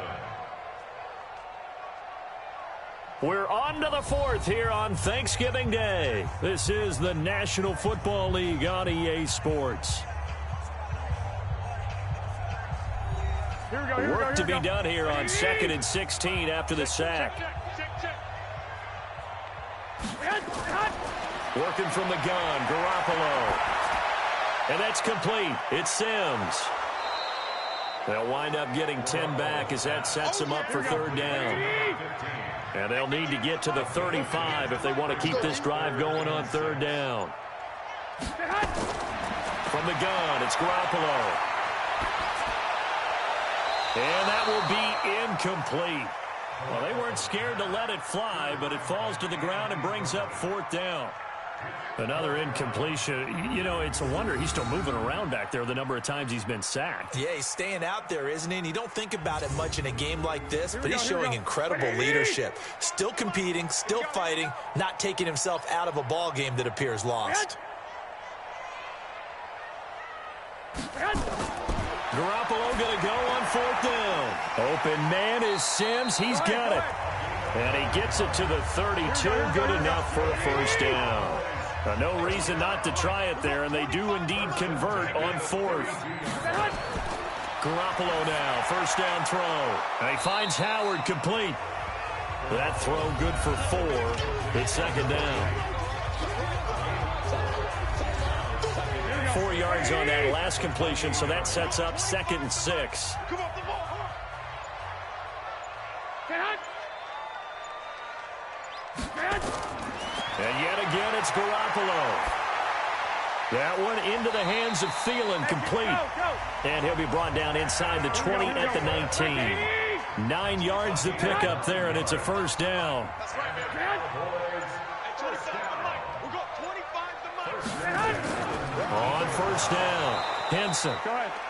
Speaker 1: We're on to the 4th here on Thanksgiving Day. This is the National Football League on EA Sports. Work to be done here on 2nd and 16 after the sack. Working from the gun, Garoppolo. And that's complete. It's Sims. They'll wind up getting 10 back as that sets them up for 3rd down. And they'll need to get to the 35 if they want to keep this drive going on 3rd down. From the gun, it's Garoppolo. And that will be incomplete. Well, they weren't scared to let it fly, but it falls to the ground and brings up 4th down. Another incompletion. You know, it's a wonder he's still moving around back there the number of times he's been sacked.
Speaker 2: Yeah, he's staying out there, isn't he? And you don't think about it much in a game like this, but he's showing incredible leadership. Still competing, still fighting, not taking himself out of a ball game that appears lost.
Speaker 1: Garoppolo going to go on 4th down. Open man is Sims. He's got it. And he gets it to the 32. Good enough for a 1st down. No reason not to try it there, and they do indeed convert on 4th. Garoppolo now, 1st down throw. And he finds Howard complete. That throw good for 4. It's 2nd down. 4 yards on that last completion, so that sets up 2nd and 6. And yet again, it's Garoppolo. That one into the hands of Thielen, complete. And he'll be brought down inside the 20 at the 19. 9 yards to pick up there, and it's a 1st down. On 1st down. Henson.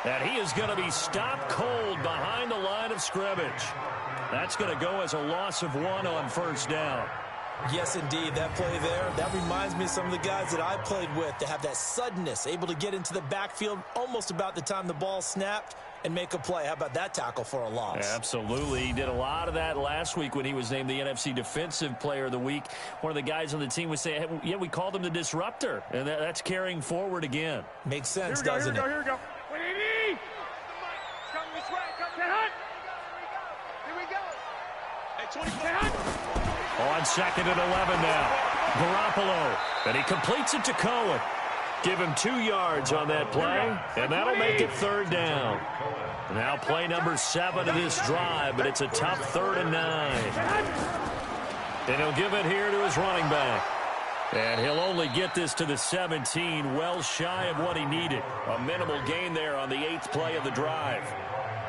Speaker 1: And he is going to be stopped cold behind the line of scrimmage. That's going to go as a loss of 1 on first down.
Speaker 2: Yes, indeed. That play there, that reminds me of some of the guys that I played with that have that suddenness, able to get into the backfield almost about the time the ball snapped and make a play. How about that tackle for a loss?
Speaker 1: Absolutely. He did a lot of that last week when he was named the NFC Defensive Player of the Week. One of the guys on the team was saying, hey, yeah, we called him the disruptor, and that's carrying forward again.
Speaker 2: Makes sense, doesn't it?
Speaker 3: Here we go. Come this way. Here we go. Hey, 24.
Speaker 1: On 2nd and 11 now. Garoppolo. And he completes it to Cohen. Give him 2 yards on that play, and that'll make it 3rd down. Now play number 7 of this drive, but it's a tough 3rd and 9. And he'll give it here to his running back. And he'll only get this to the 17, well shy of what he needed. A minimal gain there on the 8th play of the drive.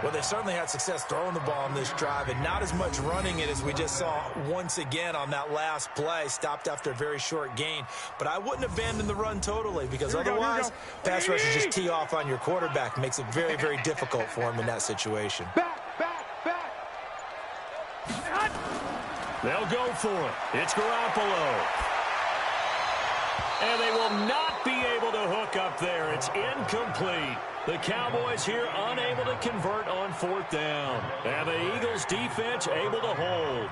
Speaker 2: Well, they certainly had success throwing the ball on this drive, and not as much running it as we just saw once again on that last play, stopped after a very short gain. But I wouldn't abandon the run totally, because otherwise, pass rushers just tee off on your quarterback. It makes it very, very difficult for him in that situation.
Speaker 3: Back.
Speaker 1: They'll go for it. It's Garoppolo. And they will not be able to hook up there. It's incomplete. The Cowboys here unable to convert on 4th down. And the Eagles defense able to hold.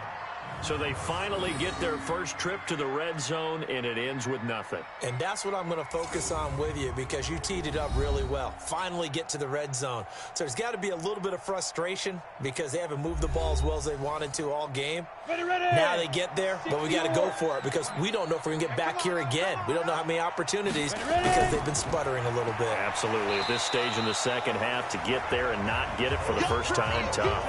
Speaker 1: So they finally get their first trip to the red zone, and it ends with nothing.
Speaker 2: And that's what I'm going to focus on with you, because you teed it up really well. Finally get to the red zone. So there's got to be a little bit of frustration because they haven't moved the ball as well as they wanted to all game.
Speaker 3: Ready.
Speaker 2: Now they get there, but we got to go for it because we don't know if we're going to get back here again. We don't know how many opportunities because they've been sputtering a little bit.
Speaker 1: Absolutely. At this stage in the second half, to get there and not get it for the first time, tough.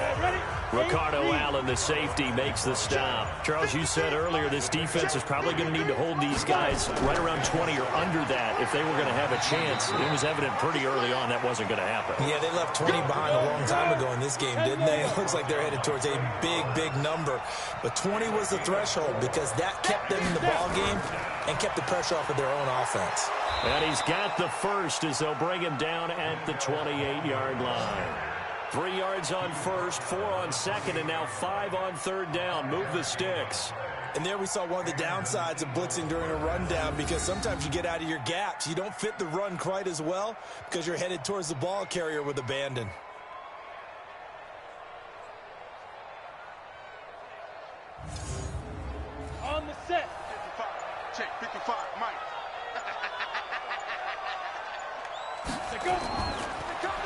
Speaker 1: Ricardo Allen, the safety, makes the stop. Charles, you said earlier this defense is probably going to need to hold these guys right around 20 or under that if they were going to have a chance. It was evident pretty early on that wasn't going to happen.
Speaker 2: Yeah, they left 20 behind a long time ago in this game, didn't they? It looks like they're headed towards a big, big number. But 20 was the threshold because that kept them in the ball game and kept the pressure off of their own offense.
Speaker 1: And he's got the first as they'll bring him down at the 28-yard line. 3 yards on first, 4 on second, and now 5 on 3rd down. Move the sticks.
Speaker 2: And there we saw one of the downsides of blitzing during a rundown, because sometimes you get out of your gaps. You don't fit the run quite as well because you're headed towards the ball carrier with abandon.
Speaker 3: On the set. 55. Check, 55, Mike.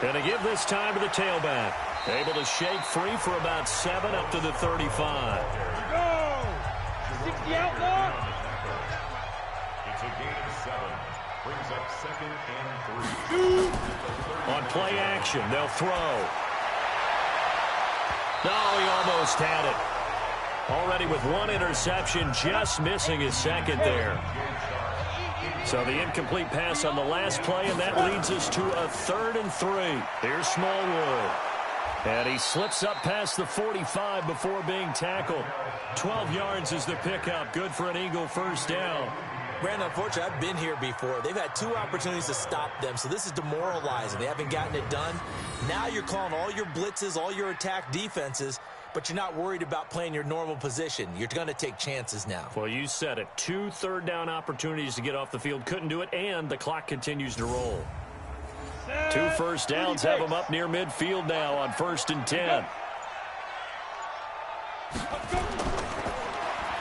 Speaker 1: And to give this time to the tailback. Able to shake free for about 7 up to the 35.
Speaker 3: Go! 60 outlaw.
Speaker 4: It's a gain of 7. Brings up 2nd and 3.
Speaker 1: On play action, they'll throw. No, he almost had it. Already with 1 interception, just missing his 2nd there. So the incomplete pass on the last play, and that leads us to a 3rd and 3. Here's Smallwood. And he slips up past the 45 before being tackled. 12 yards is the pickup. Good for an Eagle first down.
Speaker 2: Brandon, unfortunately, I've been here before. They've had 2 opportunities to stop them, so this is demoralizing. They haven't gotten it done. Now you're calling all your blitzes, all your attack defenses, but you're not worried about playing your normal position. You're going to take chances now.
Speaker 1: Well, you said it. 2 third-down opportunities to get off the field. Couldn't do it, and the clock continues to roll. 2 first downs have them up near midfield now on 1st and 10.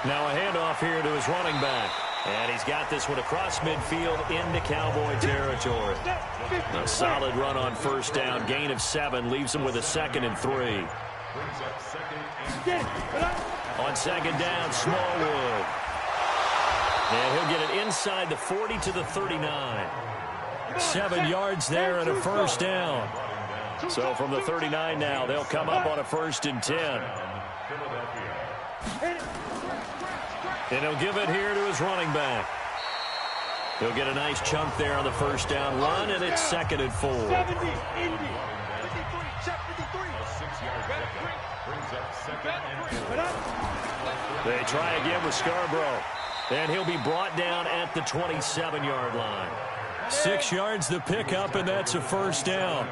Speaker 1: Now a handoff here to his running back. And he's got this one across midfield into Cowboy territory. A solid run on 1st down. Gain of 7 leaves him with a 2nd and 3. On 2nd down, Smallwood. And he'll get it inside the 40 to the 39. 7 yards there and a 1st down. So from the 39 now, they'll come up on a 1st and 10. And he'll give it here to his running back. He'll get a nice chunk there on the 1st down run, and it's 2nd and 4.
Speaker 3: 70, Indy. 53, check 53.
Speaker 4: Brings up 2nd and 4.
Speaker 1: They try again with Scarborough. And he'll be brought down at the 27-yard line. 6 yards the pickup, and that's a first down.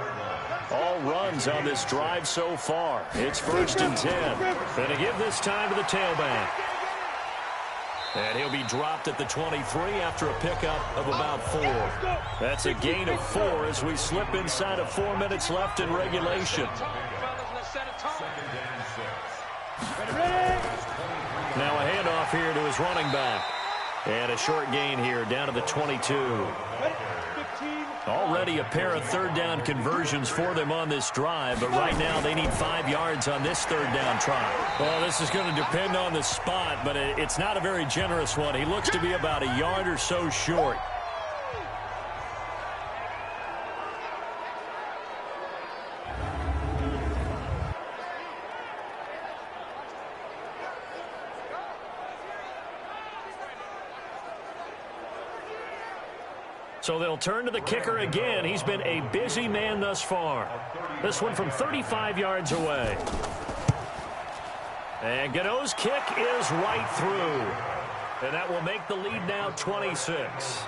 Speaker 1: All runs on this drive so far. It's 1st and 10. Going to give this time to the tailback. And he'll be dropped at the 23 after a pickup of about 4. That's a gain of 4 as we slip inside of 4 minutes left in regulation. Now a handoff here to his running back. And a short gain here down to the 22. Already a pair of third down conversions for them on this drive, but right now they need 5 yards on this third down try. Well, this is going to depend on the spot, but it's not a very generous one. He looks to be about a yard or so short. So they'll turn to the kicker again. He's been a busy man thus far. This one from 35 yards away. And Gano's kick is right through. And that will make the lead now 26.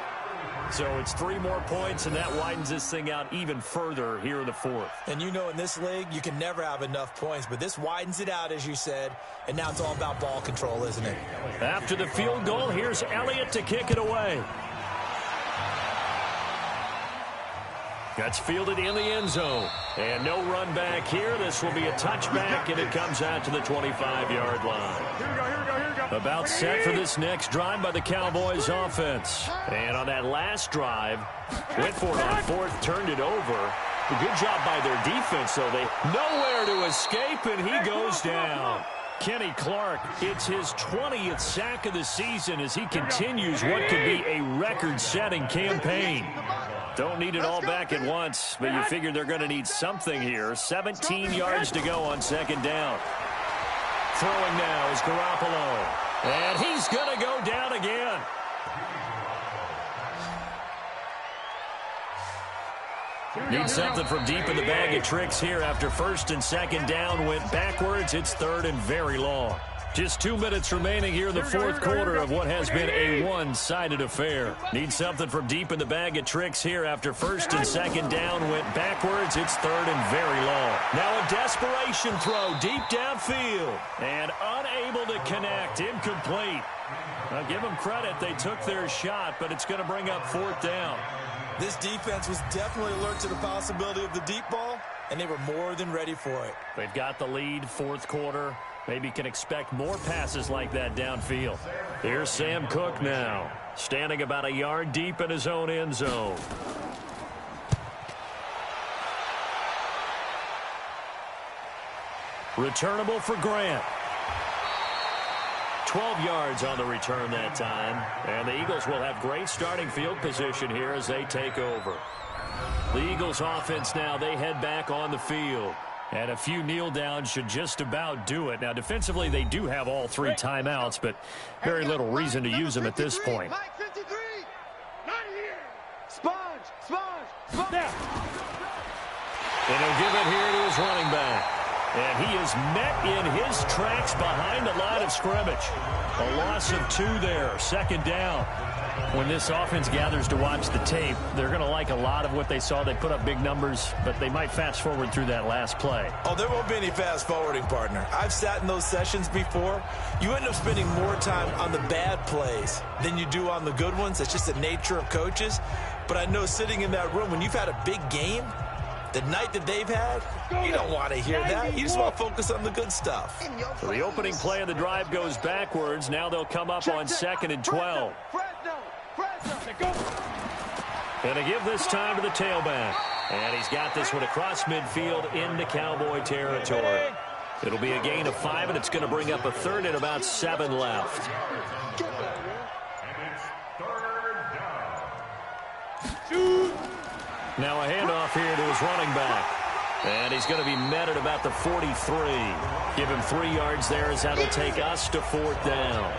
Speaker 1: So it's 3 more points, and that widens this thing out even further here in the 4th.
Speaker 2: And you know in this league, you can never have enough points, but this widens it out, as you said, and now it's all about ball control, isn't it?
Speaker 1: After the field goal, here's Elliott to kick it away. That's fielded in the end zone. And no run back here. This will be a touchback, and it comes out to the 25-yard line. About set for this next drive by the Cowboys offense. And on that last drive, went for it on 4th, turned it over. A good job by their defense, though. They nowhere to escape, and he goes down. Kenny Clark, it's his 20th sack of the season as he continues what could be a record-setting campaign. Don't need it all back at once, but you figure they're going to need something here. 17 yards to go on 2nd down. Throwing now is Garoppolo. And he's going to go down again. Need something from deep in the bag of tricks here after 1st and 2nd down went backwards. It's 3rd and very long. Just 2 minutes remaining here in the 4th quarter of what has been a one-sided affair. Need something from deep in the bag of tricks here after 1st and 2nd down went backwards. It's 3rd and very long. Now a desperation throw deep downfield and unable to connect. Incomplete. Now give them credit. They took their shot, but it's going to bring up 4th down.
Speaker 2: This defense was definitely alert to the possibility of the deep ball, and they were more than ready for it.
Speaker 1: They've got the lead, 4th quarter. Maybe can expect more passes like that downfield. Here's Sam Cook now, standing about a yard deep in his own end zone. Returnable for Grant. 12 yards on the return that time. And the Eagles will have great starting field position here as they take over. The Eagles offense now, they head back on the field. And a few kneel downs should just about do it. Now, defensively, they do have all 3 timeouts, but very little reason to use them at this point. And he'll give it here to his running back. And he is met in his tracks behind the line of scrimmage. A loss of 2 there, 2nd down. When this offense gathers to watch the tape, they're going to like a lot of what they saw. They put up big numbers, but they might fast forward through that last play.
Speaker 2: Oh, there won't be any fast forwarding, partner. I've sat in those sessions before. You end up spending more time on the bad plays than you do on the good ones. It's just the nature of coaches. But I know sitting in that room, when you've had a big game, the night that they've had, you don't want to hear that. You just want to focus on the good stuff.
Speaker 1: So the opening play of the drive goes backwards. Now they'll come up on 2nd and 12. Going to give this time to the tailback. And he's got this one across midfield into Cowboy territory. It'll be a gain of 5, and it's going to bring up a 3rd and about 7 left. Now a handoff here to his running back. And he's going to be met at about the 43. Give him 3 yards there as that'll take us to 4th down.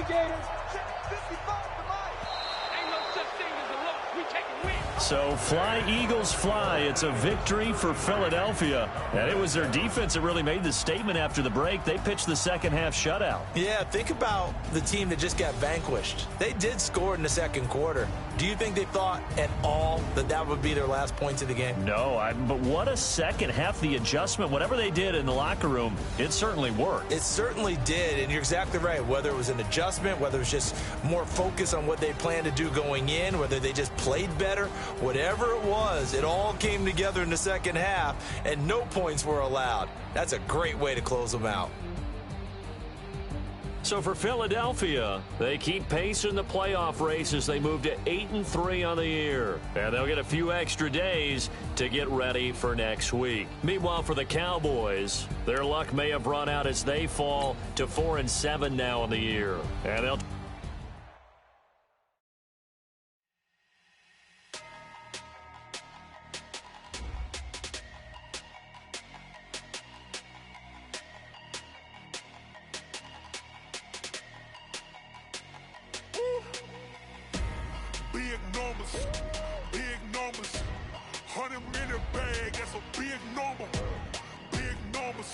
Speaker 3: Gators, 55 to Mike. Ain't no such thing as a loss. We
Speaker 1: So fly, Eagles, fly. It's a victory for Philadelphia. And it was their defense that really made the statement after the break. They pitched the second half shutout.
Speaker 2: Yeah, think about the team that just got vanquished. They did score in the second quarter. Do you think they thought at all that that would be their last points of the game?
Speaker 1: No, but what a second half. The adjustment, whatever they did in the locker room, it certainly worked.
Speaker 2: It certainly did, and you're exactly right. Whether it was an adjustment, whether it was just more focus on what they planned to do going in, whether they just played better, whatever it was, it all came together in the second half, and no points were allowed. That's a great way to close them out.
Speaker 1: So for Philadelphia, they keep pace in the playoff race as they move to 8-3 on the year. And they'll get a few extra days to get ready for next week. Meanwhile, for the Cowboys, their luck may have run out as they fall to 4-7 now on the year. And they'll
Speaker 7: big numbers, 100 minute bag, that's a big number, big numbers.